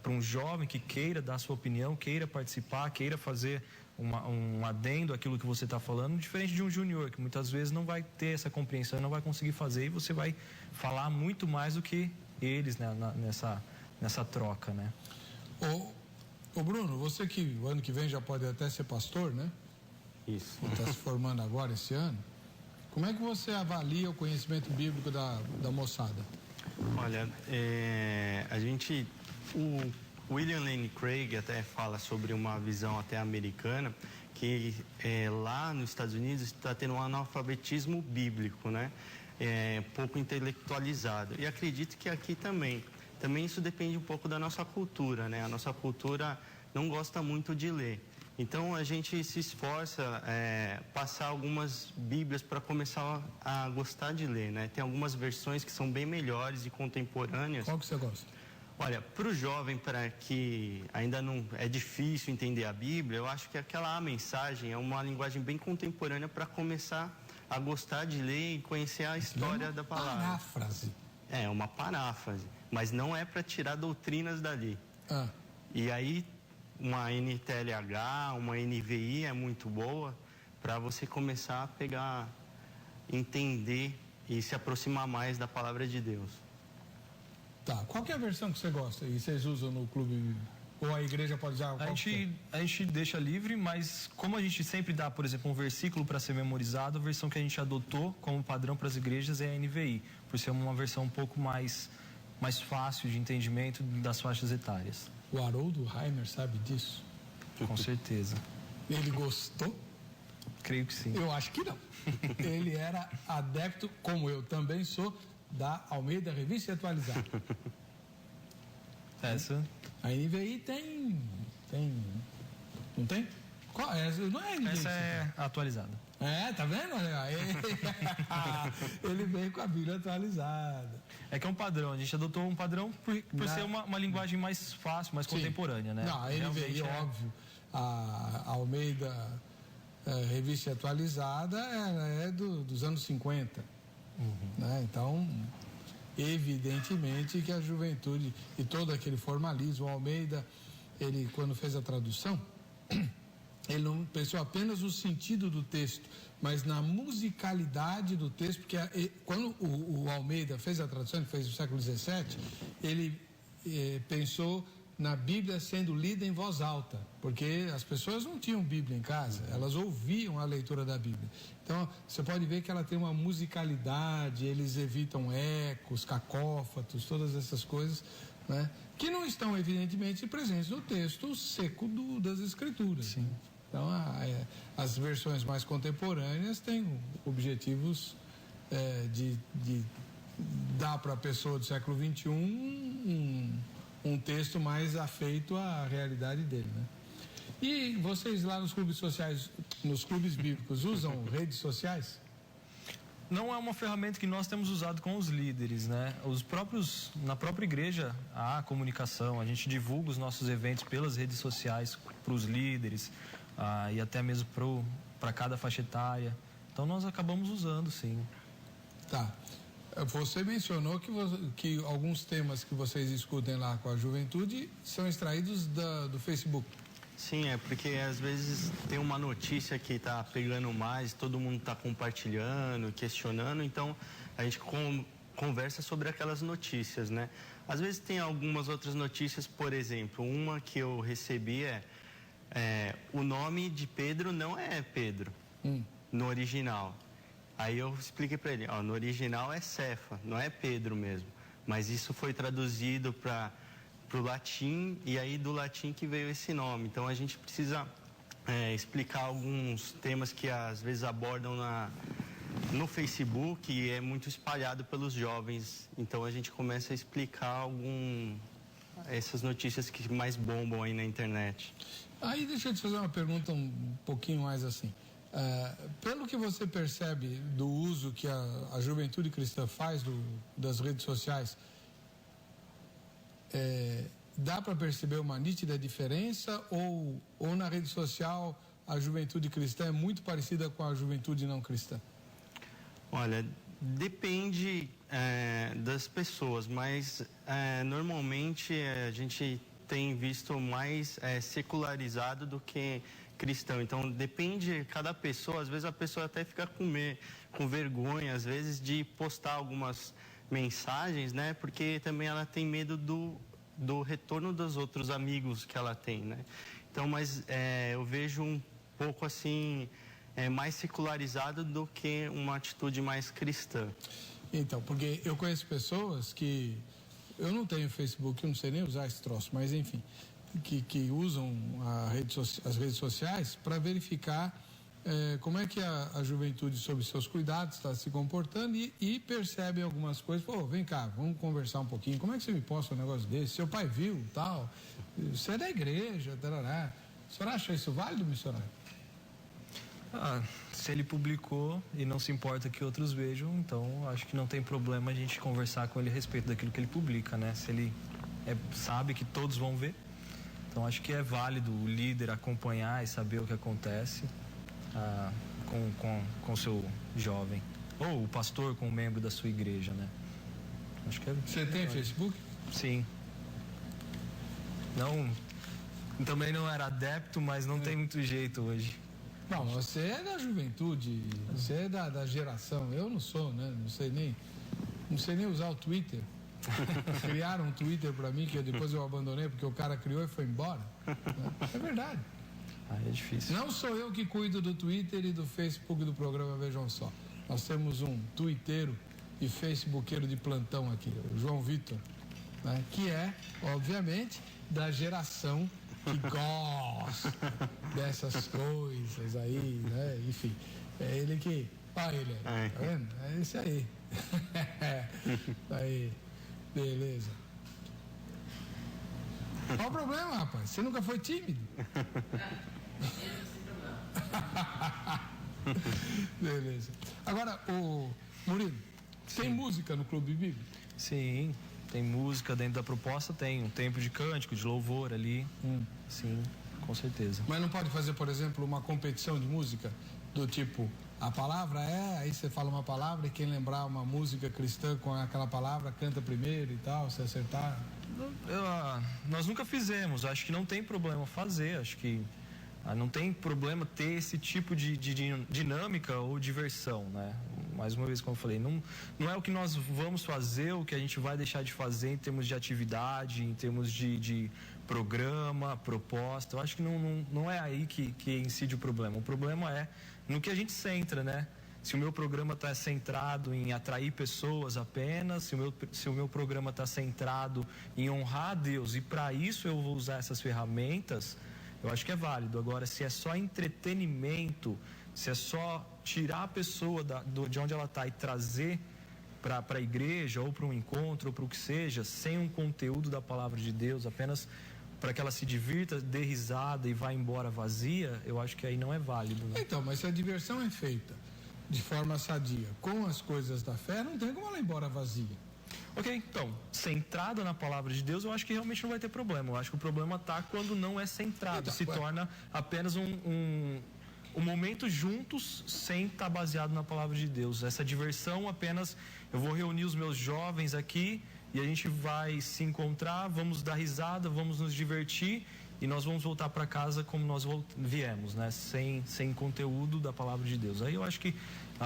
para um jovem que queira dar sua opinião, queira participar, queira fazer um adendo àquilo que você está falando, diferente de um júnior, que muitas vezes não vai ter essa compreensão, não vai conseguir fazer, e você vai falar muito mais do que eles, né, nessa troca, né? Ô Bruno, você que o ano que vem já pode até ser pastor, né? Isso. Está se formando agora esse ano. Como é que você avalia o conhecimento bíblico da moçada? Olha, o William Lane Craig até fala sobre uma visão até americana, que lá nos Estados Unidos está tendo um analfabetismo bíblico, né? Pouco intelectualizado. E acredito que aqui também. Também isso depende um pouco da nossa cultura, né? A nossa cultura não gosta muito de ler. Então a gente se esforça passar algumas bíblias para começar a gostar de ler, né? Tem algumas versões que são bem melhores e contemporâneas. Qual que você gosta? Olha, para o jovem, para que ainda não é difícil entender a Bíblia, eu acho que aquela mensagem é uma linguagem bem contemporânea para começar a gostar de ler e conhecer a história da palavra. Paráfrase. É uma paráfrase, mas não é para tirar doutrinas dali. E aí uma NTLH, uma NVI é muito boa para você começar a pegar, entender e se aproximar mais da palavra de Deus. Tá, qual que é a versão que você gosta e vocês usam no clube? Ou a igreja pode usar? A gente deixa livre, mas como a gente sempre dá, por exemplo, um versículo para ser memorizado, a versão que a gente adotou como padrão para as igrejas é a NVI, por ser uma versão um pouco mais fácil de entendimento das faixas etárias. O Haroldo Heimer sabe disso? Com certeza. Ele gostou? Creio que sim. Eu acho que não. Ele era adepto, como eu também sou, da Almeida Revista Atualizada. Essa? A NVI tem... Não tem? Qual é? Não é NVI? Essa é atualizada. Tá vendo? Ele veio com a Bíblia atualizada. É que é um padrão, a gente adotou um padrão por ser uma linguagem mais fácil, mais contemporânea, né? Não, a NVI, óbvio. A Almeida Revista Atualizada é dos anos 50. Né? Então, evidentemente que a juventude e todo aquele formalismo, o Almeida, ele quando fez a tradução, ele não pensou apenas no sentido do texto, mas na musicalidade do texto, porque quando o Almeida fez a tradução, ele fez no século XVII, ele pensou na Bíblia sendo lida em voz alta, porque as pessoas não tinham Bíblia em casa, elas ouviam a leitura da Bíblia. Então, você pode ver que ela tem uma musicalidade, eles evitam ecos, cacófatos, todas essas coisas, né, que não estão, evidentemente, presentes no texto seco das Escrituras. Sim. Então, as versões mais contemporâneas têm objetivos de dar para a pessoa do século XXI um texto mais afeito à realidade dele, né? E vocês lá nos clubes sociais, nos clubes bíblicos, usam redes sociais? Não é uma ferramenta que nós temos usado com os líderes, né? Na própria igreja há comunicação, a gente divulga os nossos eventos pelas redes sociais para os líderes, e até mesmo para cada faixa etária. Então nós acabamos usando, sim. Tá. Você mencionou que alguns temas que vocês escutem lá com a juventude são extraídos do Facebook. Sim, é porque às vezes tem uma notícia que está pegando mais, todo mundo está compartilhando, questionando, então a gente conversa sobre aquelas notícias, né? Às vezes tem algumas outras notícias, por exemplo, uma que eu recebi o nome de Pedro não é Pedro no original. Aí eu expliquei para ele, no original é Cefa, não é Pedro mesmo, mas isso foi traduzido para o latim, e aí do latim que veio esse nome. Então a gente precisa explicar alguns temas que às vezes abordam no Facebook e é muito espalhado pelos jovens. Então a gente começa a explicar essas notícias que mais bombam aí na internet. Aí deixa eu te fazer uma pergunta um pouquinho mais assim. Pelo que você percebe do uso que a juventude cristã faz das redes sociais, dá para perceber uma nítida diferença ou na rede social a juventude cristã é muito parecida com a juventude não cristã? Olha, depende das pessoas, mas normalmente a gente tem visto mais secularizado do que cristão. Então depende de cada pessoa. Às vezes a pessoa até fica com vergonha, às vezes, de postar algumas mensagens, né? Porque também ela tem medo do retorno dos outros amigos que ela tem, né? Então, mas eu vejo um pouco assim, mais secularizado do que uma atitude mais cristã. Então, porque eu conheço pessoas que... Eu não tenho Facebook, eu não sei nem usar esse troço, mas enfim... Que usam as redes sociais para verificar como é que a juventude, sob seus cuidados, está se comportando e percebem algumas coisas. Pô, vem cá, vamos conversar um pouquinho. Como é que você me posta um negócio desse? Seu pai viu, tal. Você é da igreja, tarará. O senhor acha isso válido, missionário? Se ele publicou e não se importa que outros vejam, então acho que não tem problema a gente conversar com ele a respeito daquilo que ele publica, né? Se ele sabe que todos vão ver. Então acho que é válido o líder acompanhar e saber o que acontece com o seu jovem. Ou o pastor com um membro da sua igreja, né? Acho que Você tem Facebook? Sim. Não, também não era adepto, mas não tem muito jeito hoje. Não, você é da juventude, você é da geração. Eu não sou, né? Não sei nem usar o Twitter. Criaram um Twitter para mim que depois eu abandonei porque o cara criou e foi embora. É verdade. É difícil. Não sou eu que cuido do Twitter e do Facebook do programa, vejam só. Nós temos um twitteiro e facebookeiro de plantão aqui, o João Vitor, né? Que é, obviamente, da geração que gosta dessas coisas aí, né? Enfim, é ele que... Olha ele aí, tá vendo? É esse aí. Aí, beleza. Qual o problema, rapaz? Você nunca foi tímido? Beleza. Agora, o Murilo, tem música no Clube Bíblico? Sim, tem música dentro da proposta, tem um tempo de cântico, de louvor ali. Sim, com certeza. Mas não pode fazer, por exemplo, uma competição de música do tipo, a palavra aí você fala uma palavra e quem lembrar uma música cristã com aquela palavra canta primeiro e tal, se acertar? Nós nunca fizemos, acho que não tem problema fazer, acho que Não tem problema ter esse tipo de dinâmica ou diversão, né? Mais uma vez, como eu falei, não é o que nós vamos fazer, o que a gente vai deixar de fazer em termos de atividade, em termos de programa, proposta. Eu acho que não é aí que incide o problema. O problema é no que a gente centra, né? Se o meu programa está centrado em atrair pessoas apenas, se o meu programa está centrado em honrar a Deus e para isso eu vou usar essas ferramentas, eu acho que é válido. Agora, se é só entretenimento, se é só tirar a pessoa de onde ela está e trazer para a igreja ou para um encontro ou para o que seja, sem um conteúdo da palavra de Deus, apenas para que ela se divirta, dê risada e vá embora vazia, eu acho que aí não é válido, né? Então, mas se a diversão é feita de forma sadia com as coisas da fé, não tem como ela ir embora vazia. Ok, então, centrada na palavra de Deus, eu acho que realmente não vai ter problema. Eu acho que o problema está quando não é centrado, então, se torna apenas um momento juntos sem estar baseado na palavra de Deus. Essa diversão apenas, eu vou reunir os meus jovens aqui e a gente vai se encontrar, vamos dar risada, vamos nos divertir e nós vamos voltar para casa como nós viemos, né? Sem conteúdo da palavra de Deus. Aí eu acho que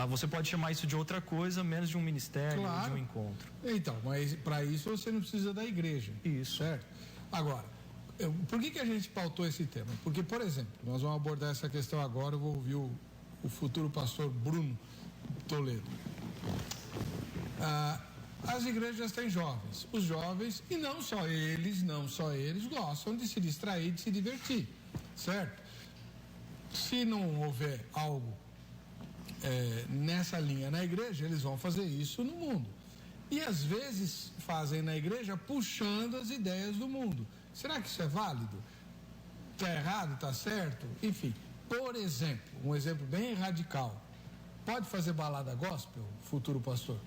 você pode chamar isso de outra coisa, menos de um ministério, claro, de um encontro. Então, mas para isso você não precisa da igreja. Isso. Certo? Agora, por que a gente pautou esse tema? Porque, por exemplo, nós vamos abordar essa questão agora, eu vou ouvir o futuro pastor Bruno Toledo. As igrejas têm jovens. Os jovens, e não só eles, gostam de se distrair, de se divertir, certo? Se não houver algo nessa linha na igreja, eles vão fazer isso no mundo. E às vezes fazem na igreja puxando as ideias do mundo. Será que isso é válido? Está errado? Está certo? Enfim, por exemplo, um exemplo bem radical. Pode fazer balada gospel, futuro pastor?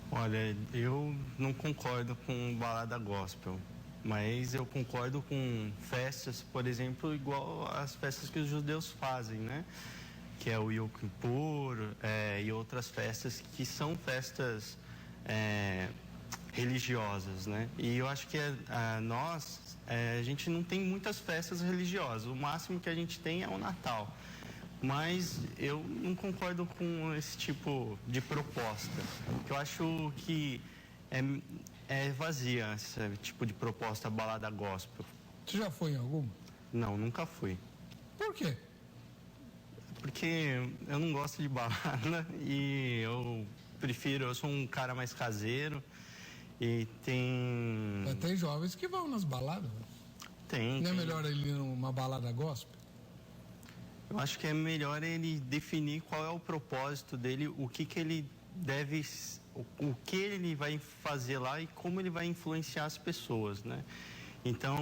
Olha, eu não concordo com balada gospel, mas eu concordo com festas, por exemplo, igual as festas que os judeus fazem, né? Que é o Yom Kippur e outras festas que são festas religiosas, né? E eu acho que a gente não tem muitas festas religiosas, o máximo que a gente tem é o Natal. Mas eu não concordo com esse tipo de proposta. Eu acho que é vazia esse tipo de proposta, balada gospel. Você já foi em alguma? Não, nunca fui. Por quê? Porque eu não gosto de balada e eu sou um cara mais caseiro e tem... Tem jovens que vão nas baladas. Tem. Não é melhor ele ir numa balada gospel? Eu acho que é melhor ele definir qual é o propósito dele, o que ele deve, o que ele vai fazer lá e como ele vai influenciar as pessoas, né? Então,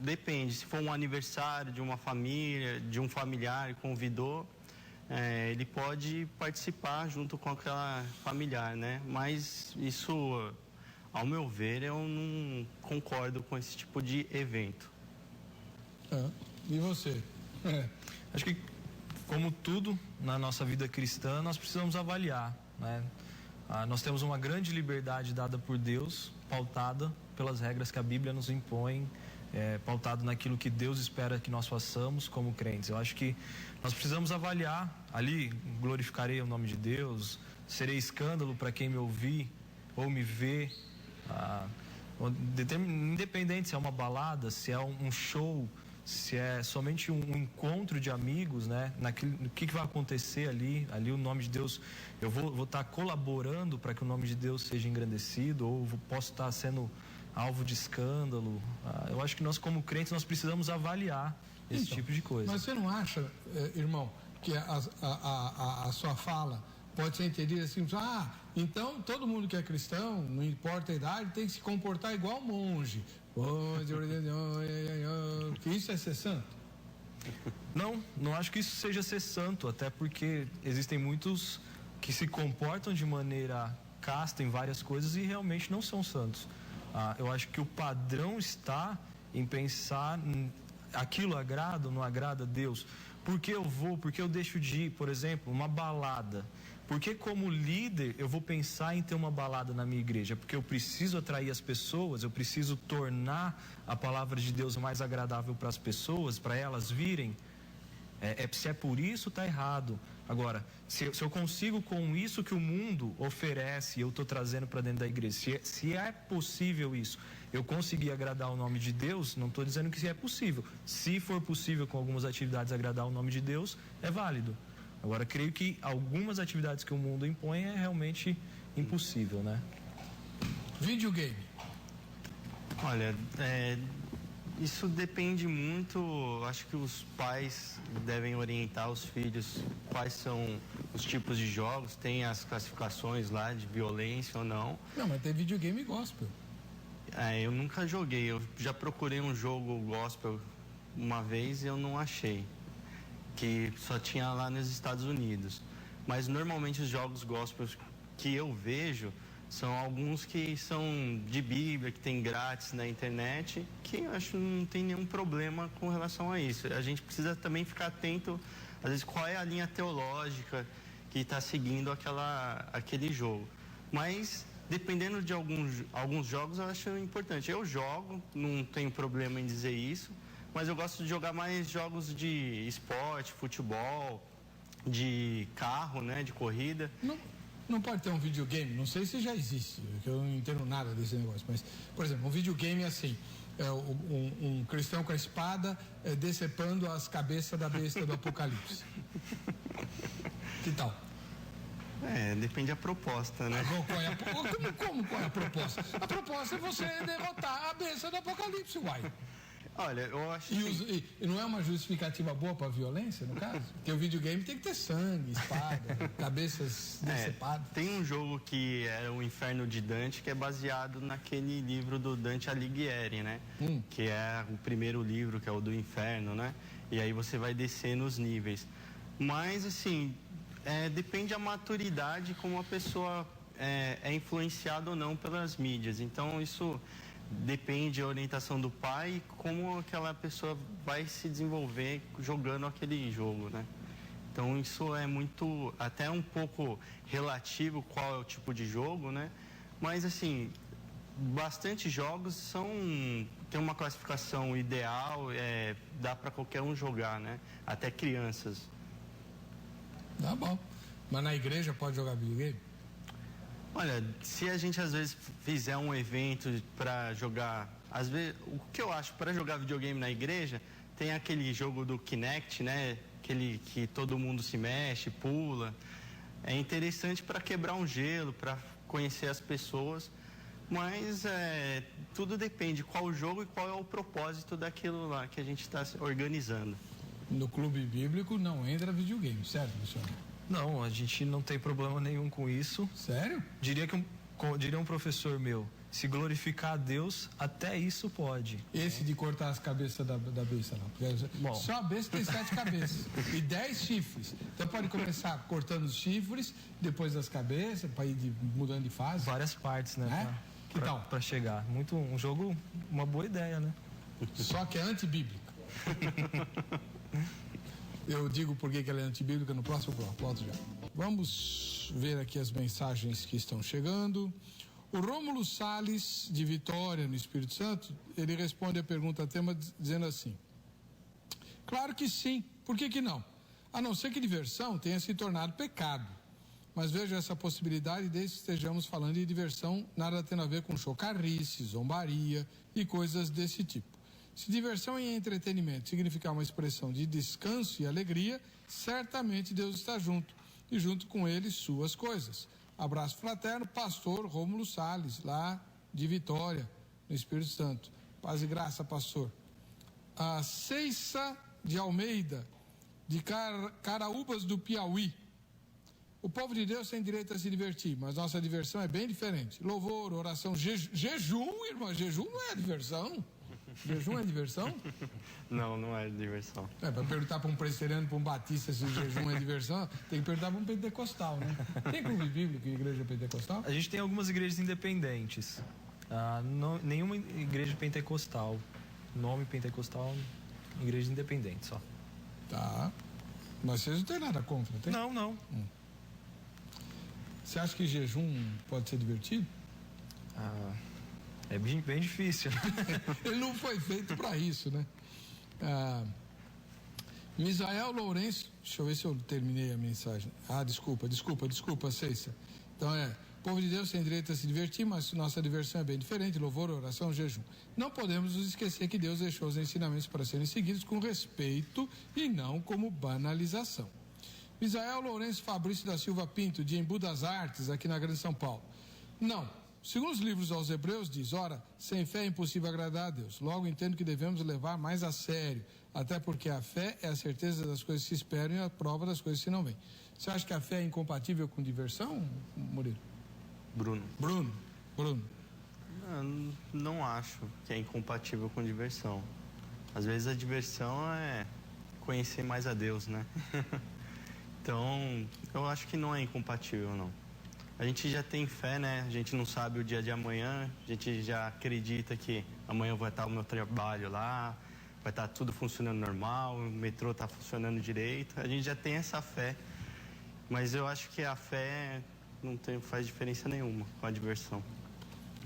depende. Se for um aniversário de uma família, de um familiar convidou, ele pode participar junto com aquela familiar, né? Mas isso, ao meu ver, eu não concordo com esse tipo de evento. E você? Acho que, como tudo na nossa vida cristã, nós precisamos avaliar, né? Nós temos uma grande liberdade dada por Deus, pautada pelas regras que a Bíblia nos impõe, pautado naquilo que Deus espera que nós façamos como crentes. Eu acho que nós precisamos avaliar, ali glorificarei o nome de Deus, serei escândalo para quem me ouvir ou me vê, independente se é uma balada, se é um show, se é somente um encontro de amigos, né? O que vai acontecer ali o nome de Deus, eu vou estar colaborando para que o nome de Deus seja engrandecido, ou posso estar sendo alvo de escândalo. Eu acho que nós, como crentes, nós precisamos avaliar esse tipo de coisa. Mas você não acha, irmão, que a sua fala pode ser entendida assim, então todo mundo que é cristão, não importa a idade, tem que se comportar igual monge. Que isso é ser santo? Não acho que isso seja ser santo, até porque existem muitos que se comportam de maneira casta em várias coisas e realmente não são santos. Eu acho que o padrão está em pensar aquilo agrada ou não agrada a Deus. Por que eu vou, por que eu deixo de ir, por exemplo, uma balada. Porque como líder eu vou pensar em ter uma balada na minha igreja? Porque eu preciso atrair as pessoas, eu preciso tornar a palavra de Deus mais agradável para as pessoas, para elas virem. Se é por isso, está errado. Agora, se eu consigo com isso que o mundo oferece, eu estou trazendo para dentro da igreja, se é possível isso, eu conseguir agradar o nome de Deus, não estou dizendo que é possível. Se for possível com algumas atividades agradar o nome de Deus, é válido. Agora, creio que algumas atividades que o mundo impõe é realmente impossível, né? Videogame. Olha, isso depende muito, acho que os pais devem orientar os filhos quais são os tipos de jogos, tem as classificações lá de violência ou não. Não, mas tem videogame gospel. Eu nunca joguei, eu já procurei um jogo gospel uma vez e eu não achei, que só tinha lá nos Estados Unidos. Mas normalmente os jogos gospel que eu vejo são alguns que são de Bíblia, que tem grátis na internet, que eu acho que não tem nenhum problema com relação a isso. A gente precisa também ficar atento, às vezes, qual é a linha teológica que está seguindo aquele jogo. Mas, dependendo de alguns jogos, eu acho importante. Eu jogo, não tenho problema em dizer isso, mas eu gosto de jogar mais jogos de esporte, futebol, de carro, né, de corrida. Não pode ter um videogame, não sei se já existe, porque eu não entendo nada desse negócio, mas, por exemplo, um videogame é assim, um cristão com a espada decepando as cabeças da besta do Apocalipse. Que tal? Depende da proposta, né? Qual é a proposta? A proposta é você derrotar a besta do Apocalipse, uai. Olha, eu acho E não é uma justificativa boa para a violência, no caso? Porque o videogame tem que ter sangue, espada, cabeças decepadas. Tem um jogo que é o Inferno de Dante, que é baseado naquele livro do Dante Alighieri, né? Que é o primeiro livro, que é o do Inferno, né? E aí você vai descendo os níveis. Mas, assim, depende da maturidade, como a pessoa é influenciada ou não pelas mídias. Então, isso depende da orientação do pai e como aquela pessoa vai se desenvolver jogando aquele jogo, né? Então isso é muito, até um pouco relativo qual é o tipo de jogo, né? Mas assim, bastante jogos tem uma classificação ideal, dá para qualquer um jogar, né? Até crianças. Tá bom. Mas na igreja pode jogar videogame? Olha, se a gente às vezes fizer um evento para jogar, às vezes, o que eu acho para jogar videogame na igreja, tem aquele jogo do Kinect, né? Aquele que todo mundo se mexe, pula. É interessante para quebrar um gelo, para conhecer as pessoas, mas tudo depende qual o jogo e qual é o propósito daquilo lá que a gente está organizando. No clube bíblico não entra videogame, certo, Luciano? Não, a gente não tem problema nenhum com isso. Sério? Diria um professor meu, se glorificar a Deus, até isso pode. Esse de cortar as cabeças da besta, não. Porque Bom. só a besta tem 7 cabeças e 10 chifres. Então pode começar cortando os chifres, depois as cabeças, para ir mudando de fase. Várias partes, né? Que tal? Para chegar. Um jogo, uma boa ideia, né? Só que é antibíblico. Eu digo por que ela é antibíblica no próximo bloco. Volto já. Vamos ver aqui as mensagens que estão chegando. O Rômulo Salles, de Vitória, no Espírito Santo, ele responde a pergunta tema dizendo assim: claro que sim, por que não? A não ser que diversão tenha se tornado pecado. Mas vejo essa possibilidade desde que estejamos falando de diversão, nada tendo a ver com chocarrice, zombaria e coisas desse tipo. Se diversão e entretenimento significar uma expressão de descanso e alegria, certamente Deus está junto, e junto com ele suas coisas. Abraço fraterno, pastor Rômulo Salles, lá de Vitória, no Espírito Santo. Paz e graça, pastor. A Ceissa de Almeida, de Caraúbas do Piauí. O povo de Deus tem direito a se divertir, mas nossa diversão é bem diferente. Louvor, oração, jejum, irmão, jejum não é diversão. Jejum é diversão? Não, não é diversão. Para perguntar para um presbiteriano, para um batista se o jejum é diversão, tem que perguntar para um pentecostal, né? Tem clube bíblico e igreja pentecostal? A gente tem algumas igrejas independentes. Nenhuma igreja pentecostal. Nome pentecostal, igreja independente só. Tá. Mas vocês não têm nada contra, tem? Não. Você acha que jejum pode ser divertido? É bem difícil. Ele não foi feito para isso, né? Misael Lourenço, deixa eu ver se eu terminei a mensagem. Desculpa, Ceissa. Então povo de Deus tem direito a se divertir, mas nossa diversão é bem diferente, louvor, oração, jejum. Não podemos nos esquecer que Deus deixou os ensinamentos para serem seguidos com respeito e não como banalização. Misael Lourenço Fabrício da Silva Pinto, de Embu das Artes, aqui na Grande São Paulo. Não. Segundo os livros aos Hebreus, diz, ora, sem fé é impossível agradar a Deus. Logo entendo que devemos levar mais a sério, até porque a fé é a certeza das coisas que se esperam e a prova das coisas que não vêm. Você acha que a fé é incompatível com diversão, Murilo? Bruno. Não acho que é incompatível com diversão. Às vezes a diversão é conhecer mais a Deus, né? Então, eu acho que não é incompatível, não. A gente já tem fé, né? A gente não sabe o dia de amanhã, a gente já acredita que amanhã vai estar o meu trabalho lá, vai estar tudo funcionando normal, o metrô está funcionando direito. A gente já tem essa fé, mas eu acho que a fé não faz diferença nenhuma com a diversão.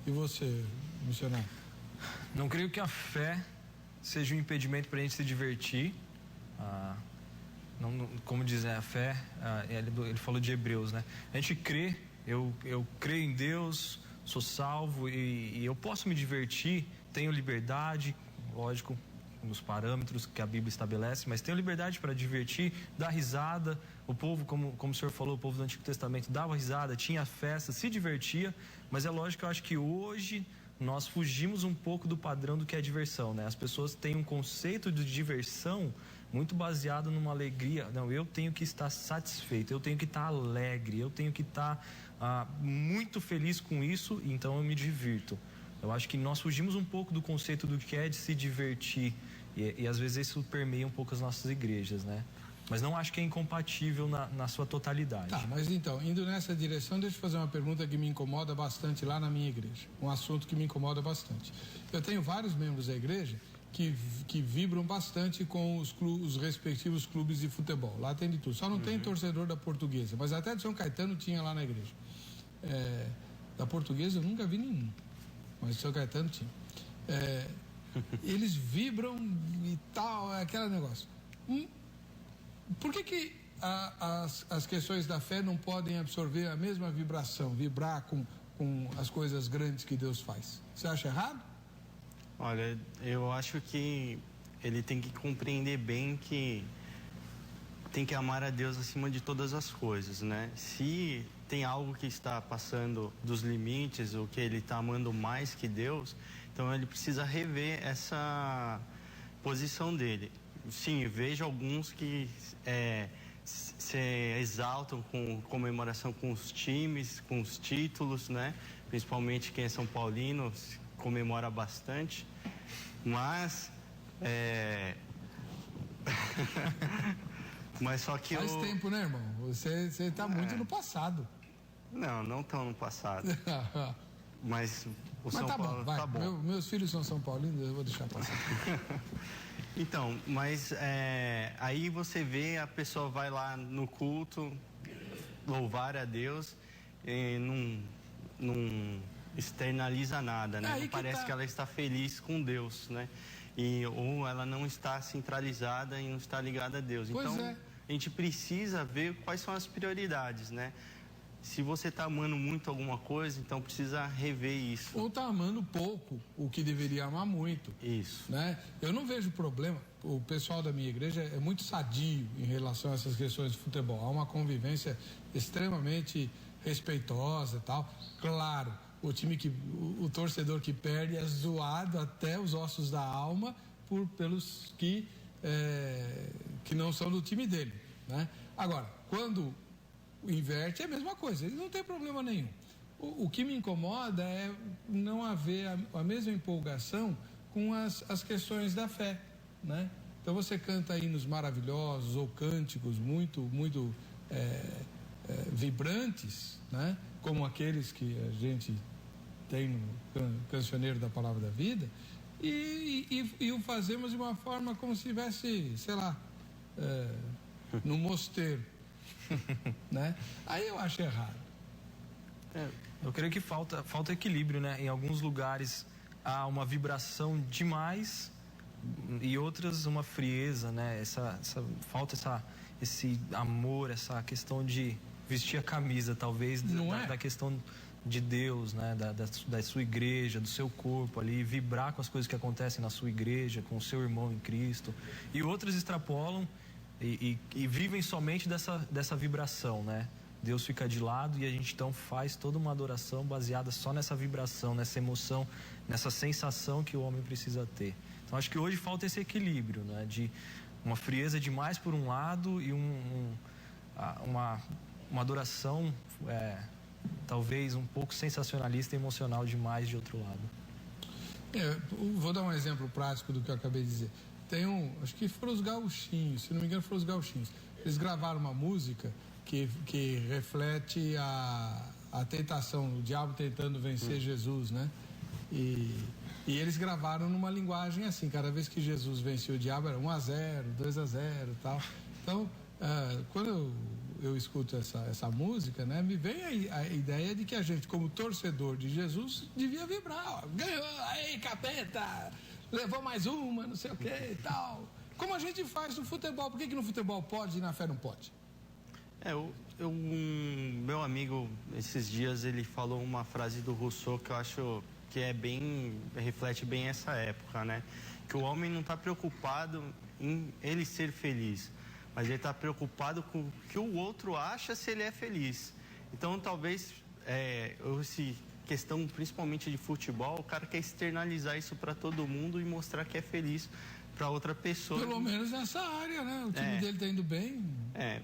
E você, missionário? Não creio que a fé seja um impedimento para a gente se divertir. Como diz a fé, ele falou de Hebreus, né? A gente crê, eu creio em Deus, sou salvo e eu posso me divertir, tenho liberdade, lógico, nos parâmetros que a Bíblia estabelece, mas tenho liberdade para divertir, dar risada. O povo, como o senhor falou, o povo do Antigo Testamento dava risada, tinha festa, se divertia, mas é lógico que eu acho que hoje nós fugimos um pouco do padrão do que é diversão, né? As pessoas têm um conceito de diversão muito baseado numa alegria. Não, eu tenho que estar satisfeito, eu tenho que estar alegre, eu tenho que estar muito feliz com isso, então eu me divirto. Eu acho que nós fugimos um pouco do conceito do que é de se divertir e às vezes isso permeia um pouco as nossas igrejas, né? Mas não acho que é incompatível na sua totalidade. Tá, mas então, indo nessa direção, deixa eu fazer uma pergunta que me incomoda bastante lá na minha igreja. Um assunto que me incomoda bastante. Eu tenho vários membros da igreja que vibram bastante com os respectivos clubes de futebol. Lá tem de tudo. Só não tem torcedor da Portuguesa, mas até de São Caetano tinha lá na igreja. Da Portuguesa eu nunca vi nenhum, mas de São Caetano tinha. Eles vibram e tal, aquele negócio. Por que as questões da fé não podem absorver a mesma vibração, vibrar com as coisas grandes que Deus faz? Você acha errado? Olha, eu acho que ele tem que compreender bem que tem que amar a Deus acima de todas as coisas, né? Se tem algo que está passando dos limites, ou que ele está amando mais que Deus, então ele precisa rever essa posição dele. Sim, vejo alguns que se exaltam com comemoração com os times, com os títulos, né? Principalmente quem é São Paulino comemora bastante, mas mas só que faz tempo, né, irmão? Você está muito no passado. Não tão no passado. Mas o São tá Paulo bom, vai. Tá bom. Meus filhos são São Paulinos, eu vou deixar passar. Então, mas aí você vê, a pessoa vai lá no culto, louvar a Deus, e não externaliza nada, né? Não parece que ela está feliz com Deus, né? Ou ela não está centralizada e não está ligada a Deus. Pois então, a gente precisa ver quais são as prioridades, né? Se você está amando muito alguma coisa, então precisa rever isso. Ou está amando pouco o que deveria amar muito. Isso. Né? Eu não vejo problema. O pessoal da minha igreja é muito sadio em relação a essas questões de futebol. Há uma convivência extremamente respeitosa e tal. Claro, o torcedor que perde é zoado até os ossos da alma pelos que não são do time dele. Né? Agora, quando inverte é a mesma coisa, ele não tem problema nenhum. O que me incomoda é não haver a mesma empolgação com as questões da fé, né? Então você canta hinos maravilhosos ou cânticos muito vibrantes, né? Como aqueles que a gente tem no Cancioneiro da Palavra da Vida e o fazemos de uma forma como se estivesse, sei lá, no mosteiro. Né? Aí eu acho errado. Eu creio que falta equilíbrio, né? Em alguns lugares há uma vibração demais e outras uma frieza, né? Falta esse amor, essa questão de vestir a camisa, talvez, da questão de Deus, né? Da sua igreja, do seu corpo ali, vibrar com as coisas que acontecem na sua igreja, com o seu irmão em Cristo. E outras extrapolam e vivem somente dessa vibração, né? Deus fica de lado e a gente então faz toda uma adoração baseada só nessa vibração, nessa emoção, nessa sensação que o homem precisa ter. Então acho que hoje falta esse equilíbrio, né? De uma frieza demais por um lado e uma adoração talvez um pouco sensacionalista e emocional demais de outro lado. Vou dar um exemplo prático do que eu acabei de dizer. Acho que foram os Gauchinhos, se não me engano foram os Gauchinhos. Eles gravaram uma música que reflete a tentação, o diabo tentando vencer Jesus, né? E eles gravaram numa linguagem assim, cada vez que Jesus vencia o diabo era 1-0, 2-0 e tal. Então, quando eu escuto essa música, né, me vem a ideia de que a gente, como torcedor de Jesus, devia vibrar. Ó, ganhou, aí, capeta, levou mais uma, não sei o que e tal. Como a gente faz no futebol. Por que no futebol pode e na fé não pode? Meu amigo, esses dias, ele falou uma frase do Rousseau que eu acho que reflete bem essa época, né? Que o homem não está preocupado em ele ser feliz, mas ele está preocupado com o que o outro acha se ele é feliz. Então, talvez, essa questão principalmente de futebol, o cara quer externalizar isso para todo mundo e mostrar que é feliz para outra pessoa. Pelo menos nessa área, né? O time dele está indo bem.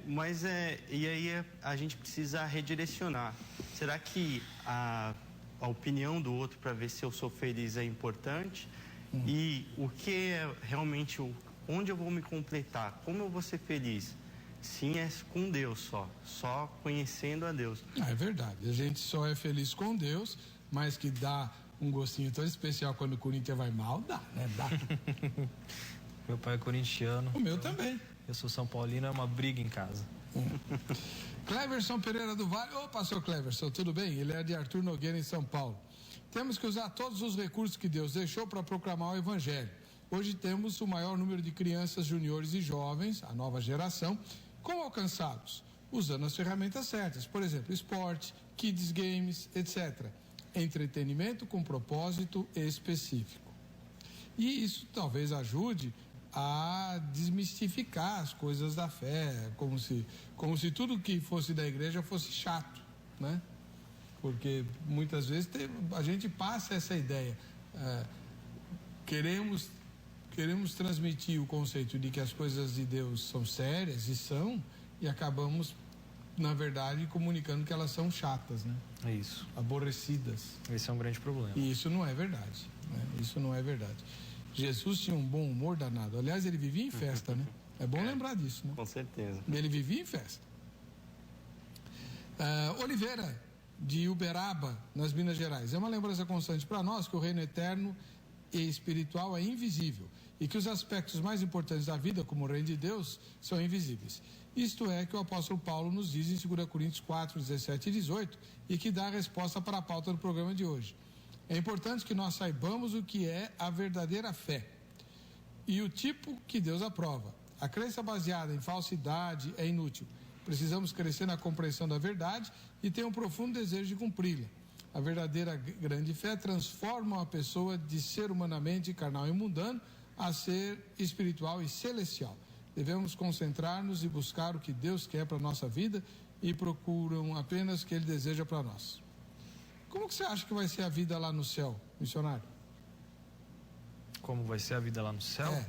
Mas e aí a gente precisa redirecionar. Será que a opinião do outro para ver se eu sou feliz é importante? E o que é realmente onde eu vou me completar? Como eu vou ser feliz? Sim, é com Deus só conhecendo a Deus. É verdade, a gente só é feliz com Deus, mas que dá um gostinho tão especial quando o Corinthians vai mal, dá, né? Dá. Meu pai é corintiano. O meu também. Eu sou São Paulino, é uma briga em casa. Cleverson Pereira do Vale. Ô, pastor Cleverson, tudo bem? Ele é de Arthur Nogueira, em São Paulo. Temos que usar todos os recursos que Deus deixou para proclamar o Evangelho. Hoje temos o maior número de crianças, juniores e jovens, a nova geração. Como alcançá-los? Usando as ferramentas certas, por exemplo, esporte, kids games, etc. Entretenimento com propósito específico. E isso talvez ajude a desmistificar as coisas da fé, como se tudo que fosse da igreja fosse chato, né? Porque muitas vezes a gente passa essa ideia. Queremos transmitir o conceito de que as coisas de Deus são sérias e acabamos, na verdade, comunicando que elas são chatas, né? É isso. Aborrecidas. Esse é um grande problema. E isso não é verdade, né? Isso não é verdade. Jesus tinha um bom humor danado. Aliás, ele vivia em festa, né? É bom lembrar disso, né? Com certeza. Ele vivia em festa. Oliveira, de Uberaba, nas Minas Gerais. É uma lembrança constante para nós que o reino eterno e espiritual é invisível e que os aspectos mais importantes da vida, como o reino de Deus, são invisíveis. Isto é que o apóstolo Paulo nos diz em 2 Coríntios 4, 17 e 18 e que dá a resposta para a pauta do programa de hoje. É importante que nós saibamos o que é a verdadeira fé e o tipo que Deus aprova. A crença baseada em falsidade é inútil. Precisamos crescer na compreensão da verdade e ter um profundo desejo de cumpri-la. A verdadeira grande fé transforma uma pessoa de ser humanamente carnal e mundano a ser espiritual e celestial. Devemos concentrar-nos e buscar o que Deus quer para a nossa vida e procuram apenas o que Ele deseja para nós. Como que você acha que vai ser a vida lá no céu, missionário? Como vai ser a vida lá no céu?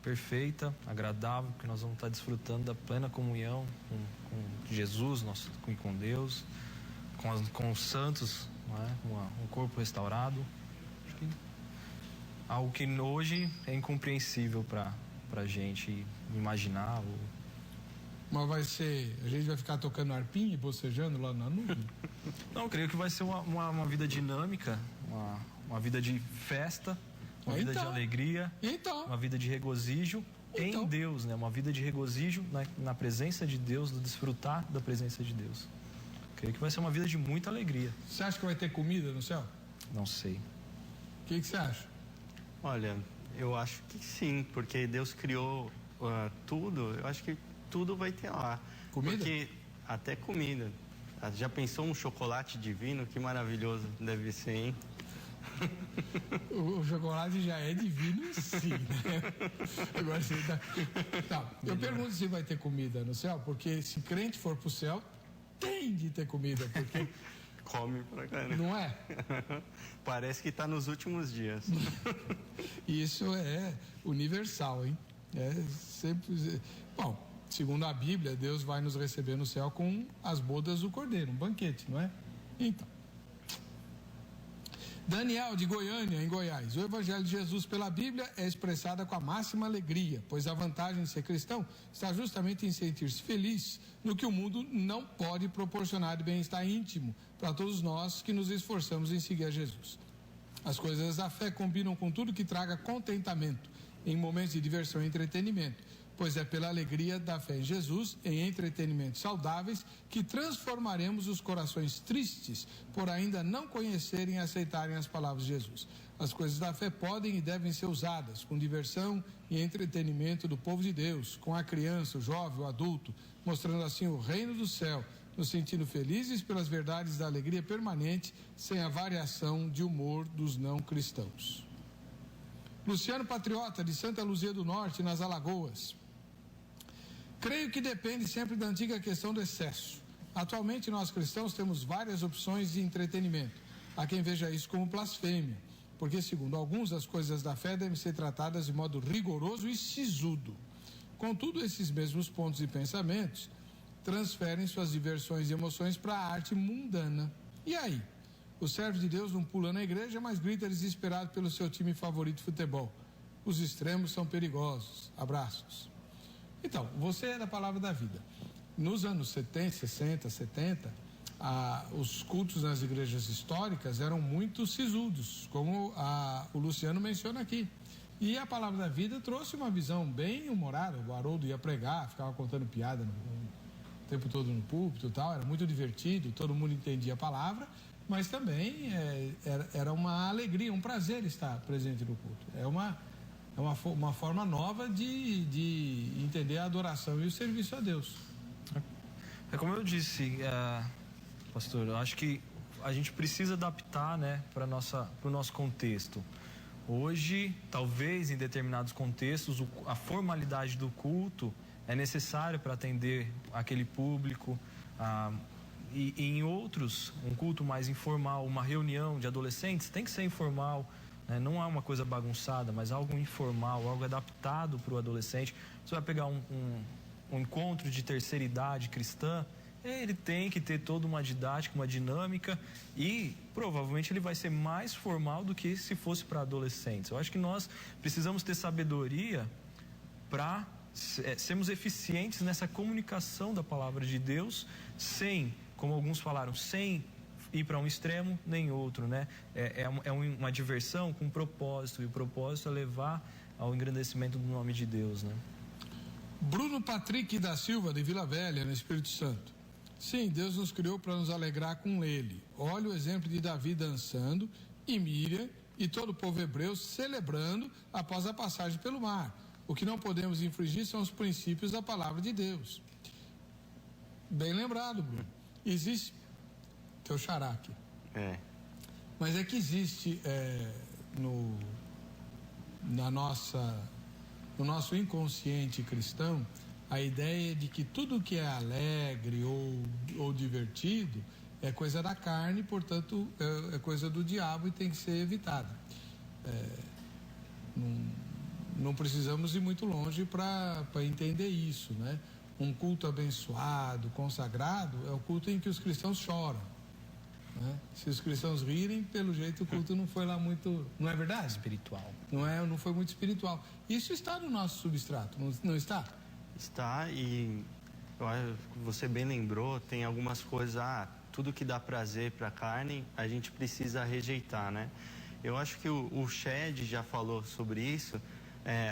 Perfeita, agradável, porque nós vamos estar desfrutando da plena comunhão com Jesus, com Deus, com os santos, né? Um corpo restaurado. Algo que hoje é incompreensível para a gente imaginar. Mas a gente vai ficar tocando arpinha e bocejando lá na nuvem? Não, eu creio que vai ser uma vida dinâmica, uma vida de festa, uma vida de alegria, uma vida de regozijo em Deus, né? Uma vida de regozijo na presença de Deus, do desfrutar da presença de Deus. Creio que vai ser uma vida de muita alegria. Você acha que vai ter comida no céu? Não sei. O que você acha? Olha, eu acho que sim, porque Deus criou tudo, eu acho que tudo vai ter lá. Comida? Porque até comida. Já pensou um chocolate divino? Que maravilhoso deve ser, hein? O chocolate já é divino, sim, né? Agora você tá. Eu pergunto se vai ter comida no céu, porque se crente for pro céu, tem de ter comida, porque Come pra caramba. não é? Parece que está nos últimos dias. Isso é universal, hein? É sempre. Bom, segundo a Bíblia, Deus vai nos receber no céu com as bodas do Cordeiro, um banquete, não é? Então. Daniel, de Goiânia, em Goiás. O Evangelho de Jesus pela Bíblia é expressada com a máxima alegria, pois a vantagem de ser cristão está justamente em sentir-se feliz no que o mundo não pode proporcionar de bem-estar íntimo para todos nós que nos esforçamos em seguir a Jesus. As coisas da fé combinam com tudo que traga contentamento em momentos de diversão e entretenimento, pois é pela alegria da fé em Jesus, em entretenimentos saudáveis, que transformaremos os corações tristes por ainda não conhecerem e aceitarem as palavras de Jesus. As coisas da fé podem e devem ser usadas com diversão e entretenimento do povo de Deus, com a criança, o jovem, o adulto, mostrando assim o reino do céu, nos sentindo felizes pelas verdades da alegria permanente, sem a variação de humor dos não cristãos. Luciano Patriota, de Santa Luzia do Norte, nas Alagoas. Creio que depende sempre da antiga questão do excesso. Atualmente, nós cristãos temos várias opções de entretenimento. Há quem veja isso como blasfêmia, porque, segundo alguns, as coisas da fé devem ser tratadas de modo rigoroso e sisudo. Contudo, esses mesmos pontos e pensamentos transferem suas diversões e emoções para a arte mundana. E aí? O servo de Deus não pula na igreja, mas grita desesperado pelo seu time favorito de futebol. Os extremos são perigosos. Abraços. Então, você é da Palavra da Vida. Nos anos 70, 60, 70, os cultos nas igrejas históricas eram muito sisudos, como o Luciano menciona aqui. E a Palavra da Vida trouxe uma visão bem humorada. O Haroldo ia pregar, ficava contando piada o tempo todo no púlpito e tal, era muito divertido, todo mundo entendia a palavra, mas também era uma alegria, um prazer estar presente no culto. É uma forma nova de entender a adoração e o serviço a Deus. É como eu disse, pastor, eu acho que a gente precisa adaptar, né, para o nosso contexto. Hoje, talvez em determinados contextos, a formalidade do culto é necessário para atender aquele público. E em outros, um culto mais informal, uma reunião de adolescentes, tem que ser informal. Não é uma coisa bagunçada, mas algo informal, algo adaptado para o adolescente. Você vai pegar um encontro de terceira idade cristã, ele tem que ter toda uma didática, uma dinâmica, e provavelmente ele vai ser mais formal do que se fosse para adolescentes. Eu acho que nós precisamos ter sabedoria para sermos eficientes nessa comunicação da palavra de Deus, sem, como alguns falaram, sem ir para um extremo nem outro, né? É uma diversão com propósito, e o propósito é levar ao engrandecimento do nome de Deus, né? Bruno Patrick da Silva, de Vila Velha, no Espírito Santo. Sim, Deus nos criou para nos alegrar com Ele. Olha o exemplo de Davi dançando, e Miriam e todo o povo hebreu celebrando após a passagem pelo mar. O que não podemos infringir são os princípios da palavra de Deus. Bem lembrado, Bruno. Existe... Teu xará aqui. Mas é que existe no nosso inconsciente cristão a ideia de que tudo que é alegre ou divertido é coisa da carne, portanto é coisa do diabo e tem que ser evitada. Não precisamos ir muito longe para entender isso, né? Um culto abençoado, consagrado, é o culto em que os cristãos choram, né? Se os cristãos rirem, pelo jeito o culto não foi lá muito, não é verdade? Espiritual. Não foi muito espiritual. Isso está no nosso substrato, não está? Está, e você bem lembrou, tem algumas coisas, tudo que dá prazer para a carne, a gente precisa rejeitar, né? Eu acho que o Shed já falou sobre isso.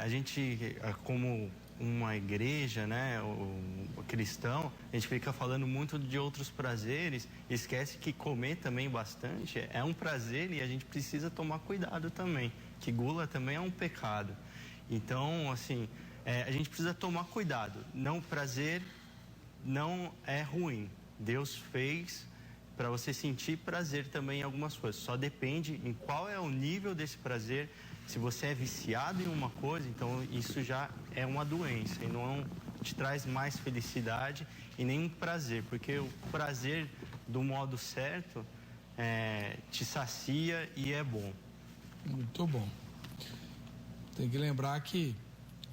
A gente, como uma igreja, né, o cristão, a gente fica falando muito de outros prazeres, esquece que comer também bastante é um prazer e a gente precisa tomar cuidado também, que gula também é um pecado. Então, assim, a gente precisa tomar cuidado. Não, prazer não é ruim. Deus fez para você sentir prazer também em algumas coisas. Só depende em qual é o nível desse prazer. Se você é viciado em uma coisa, então isso já é uma doença e não te traz mais felicidade e nem prazer, porque o prazer do modo certo te sacia e é bom. Muito bom. Tem que lembrar que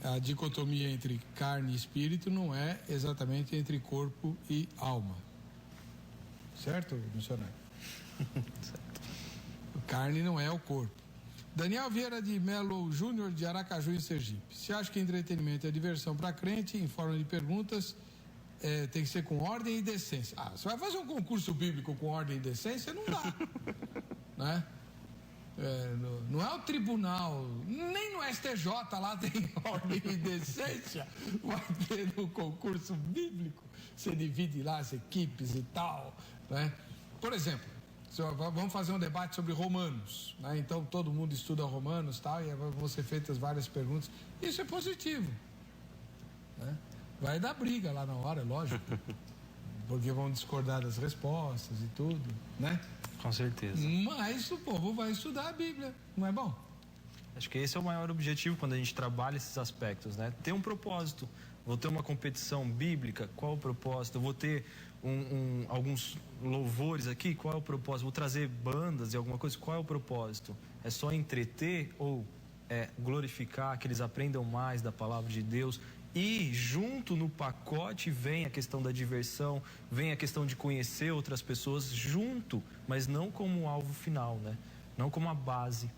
a dicotomia entre carne e espírito não é exatamente entre corpo e alma. Certo, missionário? Certo. Carne não é o corpo. Daniel Vieira de Melo Júnior, de Aracaju, em Sergipe. Se acha que entretenimento é diversão para crente, em forma de perguntas, tem que ser com ordem e decência. Você vai fazer um concurso bíblico com ordem e decência? Não dá. Né? Não é o tribunal, nem no STJ lá tem ordem e decência. Vai ter no concurso bíblico. Você divide lá as equipes e tal. Né? Por exemplo, vamos fazer um debate sobre Romanos, né? Então todo mundo estuda Romanos, tal, e vão ser feitas várias perguntas. Isso é positivo, né? Vai dar briga lá na hora, é lógico, porque vão discordar das respostas e tudo, né? Com certeza. Mas o povo vai estudar a Bíblia, não é bom? Acho que esse é o maior objetivo quando a gente trabalha esses aspectos, né? Ter um propósito. Vou ter uma competição bíblica, qual o propósito? Eu vou ter alguns louvores aqui, qual é o propósito? Vou trazer bandas e alguma coisa, qual é o propósito? É só entreter ou glorificar, que eles aprendam mais da palavra de Deus? E junto no pacote vem a questão da diversão, vem a questão de conhecer outras pessoas junto, mas não como alvo final, né? Não como a base.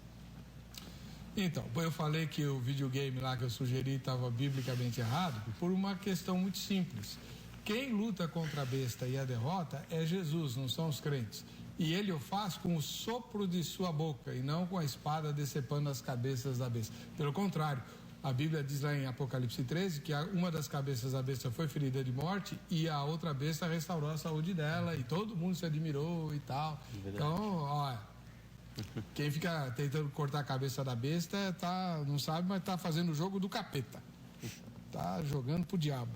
Então, eu falei que o videogame lá que eu sugeri estava biblicamente errado por uma questão muito simples. Quem luta contra a besta e a derrota é Jesus, não são os crentes. E ele o faz com o sopro de sua boca e não com a espada decepando as cabeças da besta. Pelo contrário, a Bíblia diz lá em Apocalipse 13 que uma das cabeças da besta foi ferida de morte e a outra besta restaurou a saúde dela e todo mundo se admirou e tal. Então, olha, quem fica tentando cortar a cabeça da besta não sabe, mas está fazendo o jogo do capeta. Está jogando pro diabo.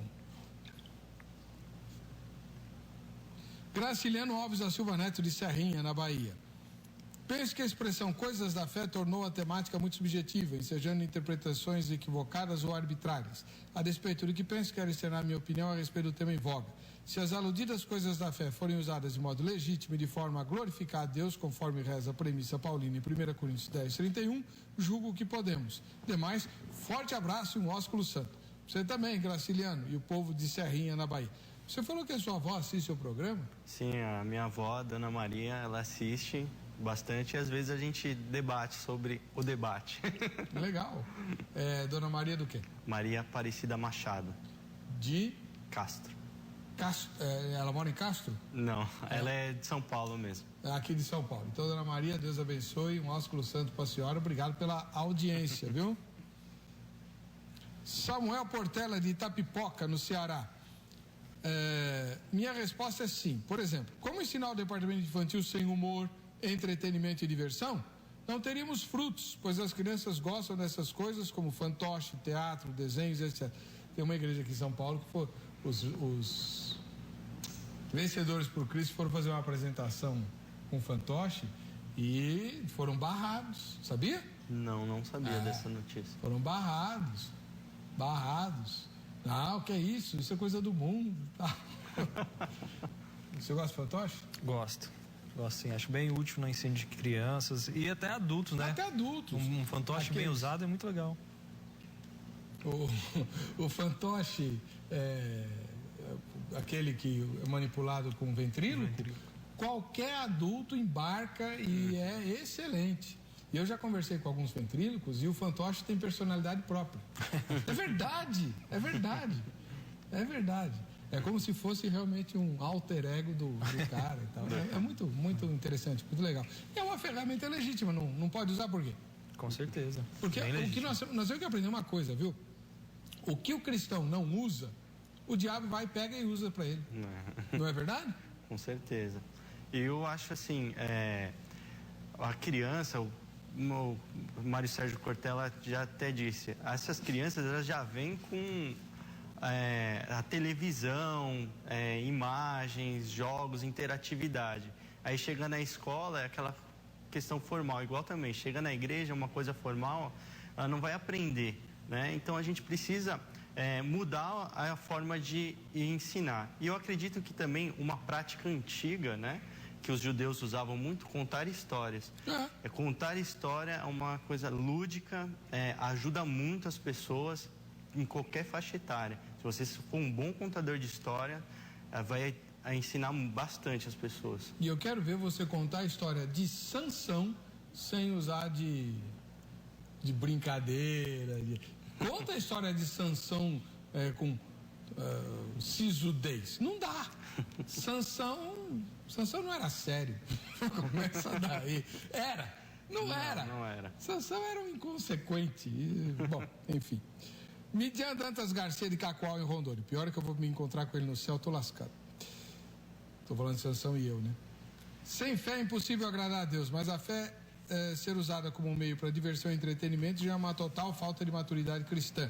Graciliano Alves da Silva Neto, de Serrinha, na Bahia. Penso que a expressão coisas da fé tornou a temática muito subjetiva, ensejando interpretações equivocadas ou arbitrárias. A despeito do que penso, quero externar minha opinião a respeito do tema em voga. Se as aludidas coisas da fé forem usadas de modo legítimo e de forma a glorificar a Deus, conforme reza a premissa paulina em 1 Coríntios 10, 31, julgo que podemos. Demais, forte abraço e um ósculo santo. Você também, Graciliano, e o povo de Serrinha, na Bahia. Você falou que a sua avó assiste o programa? Sim, a minha avó, Dona Maria, ela assiste bastante e às vezes a gente debate sobre o debate. Legal. Dona Maria do quê? Maria Aparecida Machado. De? Castro. Ela mora em Castro? Não, ela é de São Paulo mesmo. Aqui de São Paulo. Então, Dona Maria, Deus abençoe, um ósculo santo para a senhora. Obrigado pela audiência, viu? Samuel Portela, de Itapipoca, no Ceará. Minha resposta é sim. Por exemplo, como ensinar o departamento infantil sem humor, entretenimento e diversão? Não teríamos frutos, pois as crianças gostam dessas coisas como fantoche, teatro, desenhos, etc. Tem uma igreja aqui em São Paulo que os vencedores por Cristo foram fazer uma apresentação com fantoche e foram barrados, sabia? Não sabia dessa notícia. Foram barrados. O que é isso? Isso é coisa do mundo. Você gosta de fantoche? Gosto sim, acho bem útil no ensino de crianças e até adultos, né? Até adultos. Um fantoche bem usado é muito legal. O fantoche aquele que é manipulado com ventríloco, qualquer adulto embarca e é excelente. E eu já conversei com alguns ventrílocos e o fantoche tem personalidade própria. É verdade. É como se fosse realmente um alter ego do cara e tal. É muito, muito interessante, muito legal. E é uma ferramenta legítima, não pode usar por quê? Com certeza. Porque o que nós temos que aprender uma coisa, viu? O que o cristão não usa, o diabo vai, pega e usa para ele. Não é verdade? Com certeza. Eu acho assim, a criança, o Mário Sérgio Cortella já até disse, essas crianças elas já vêm com a televisão, imagens, jogos, interatividade. Aí chega na escola é aquela questão formal, igual também, chega na igreja, uma coisa formal, ela não vai aprender, né? Então a gente precisa mudar a forma de ensinar. E eu acredito que também uma prática antiga, né, que os judeus usavam muito, contar histórias. Contar história é uma coisa lúdica, ajuda muito as pessoas em qualquer faixa etária. Se você for um bom contador de história, vai ensinar bastante as pessoas. E eu quero ver você contar a história de Sansão sem usar de brincadeira. Conta a história de Sansão com sisudez. Não dá. Sansão não era sério. Começa daí. Não era. Sansão era um inconsequente. Bom, enfim. Midian Dantas Garcia de Cacoal, em Rondônia. Pior é que eu vou me encontrar com ele no céu, tô lascado. Tô falando de Sansão e eu, né? Sem fé é impossível agradar a Deus, mas a fé ser usada como um meio para diversão e entretenimento já é uma total falta de maturidade cristã.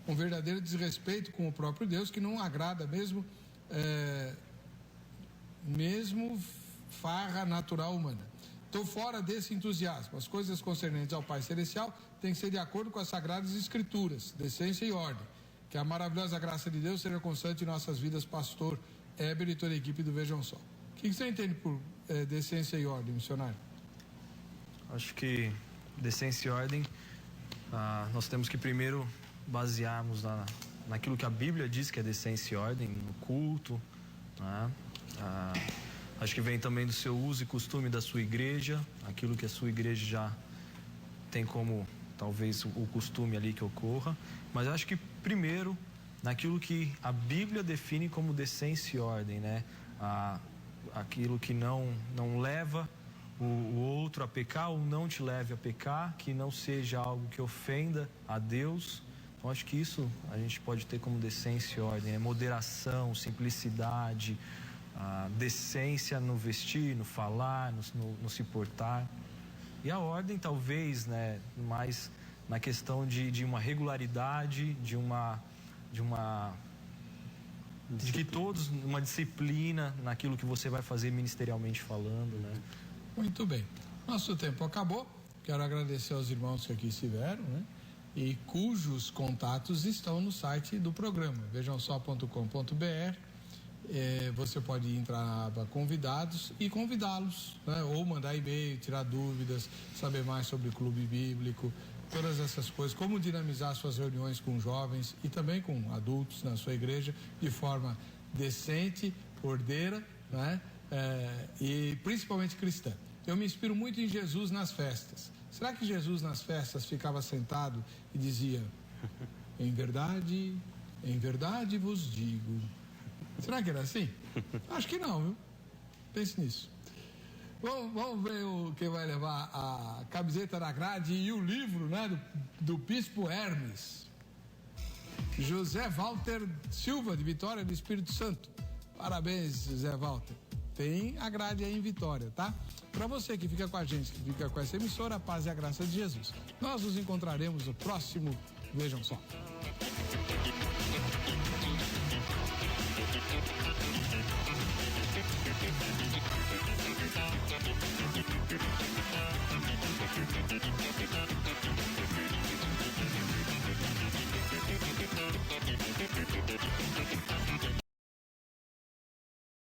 Um verdadeiro desrespeito com o próprio Deus que não agrada mesmo farra natural humana. Estou fora desse entusiasmo. As coisas concernentes ao Pai Celestial têm que ser de acordo com as Sagradas Escrituras, decência e ordem. Que a maravilhosa graça de Deus seja constante em nossas vidas, pastor Éber e toda a equipe do Vejam Só. O que você entende por decência e ordem, missionário? Acho que decência e ordem, nós temos que primeiro basearmos naquilo que a Bíblia diz que é decência e ordem, no culto, né? Acho que vem também do seu uso e costume da sua igreja, aquilo que a sua igreja já tem como, talvez, o costume ali que ocorra. Mas acho que primeiro, naquilo que a Bíblia define como decência e ordem, né? Aquilo que não leva o outro a pecar ou não te leve a pecar, que não seja algo que ofenda a Deus. Então acho que isso a gente pode ter como decência e ordem, né? Moderação, simplicidade, decência no vestir, no falar, no se portar. E a ordem talvez, né, mais na questão de uma regularidade, de que todos, uma disciplina naquilo que você vai fazer ministerialmente falando, né? Muito bem. Nosso tempo acabou. Quero agradecer aos irmãos que aqui estiveram, né? E cujos contatos estão no site do programa, vejamsó.com.br. Você pode entrar na aba convidados e convidá-los, né? Ou mandar e-mail, tirar dúvidas, saber mais sobre o clube bíblico, todas essas coisas, como dinamizar suas reuniões com jovens e também com adultos na sua igreja de forma decente, ordeira, né? E principalmente cristã. Eu me inspiro muito em Jesus nas festas. Será que Jesus nas festas ficava sentado e dizia: em verdade vos digo? Será que era assim? Acho que não, viu? Pense nisso. Vamos ver o que vai levar a camiseta da grade e o livro, né, do Bispo Hermes. José Walter Silva, de Vitória do Espírito Santo. Parabéns, José Walter. Tem a grade aí em Vitória, tá? Para você que fica com a gente, que fica com essa emissora, a paz e a graça de Jesus. Nós nos encontraremos no próximo Vejam Só.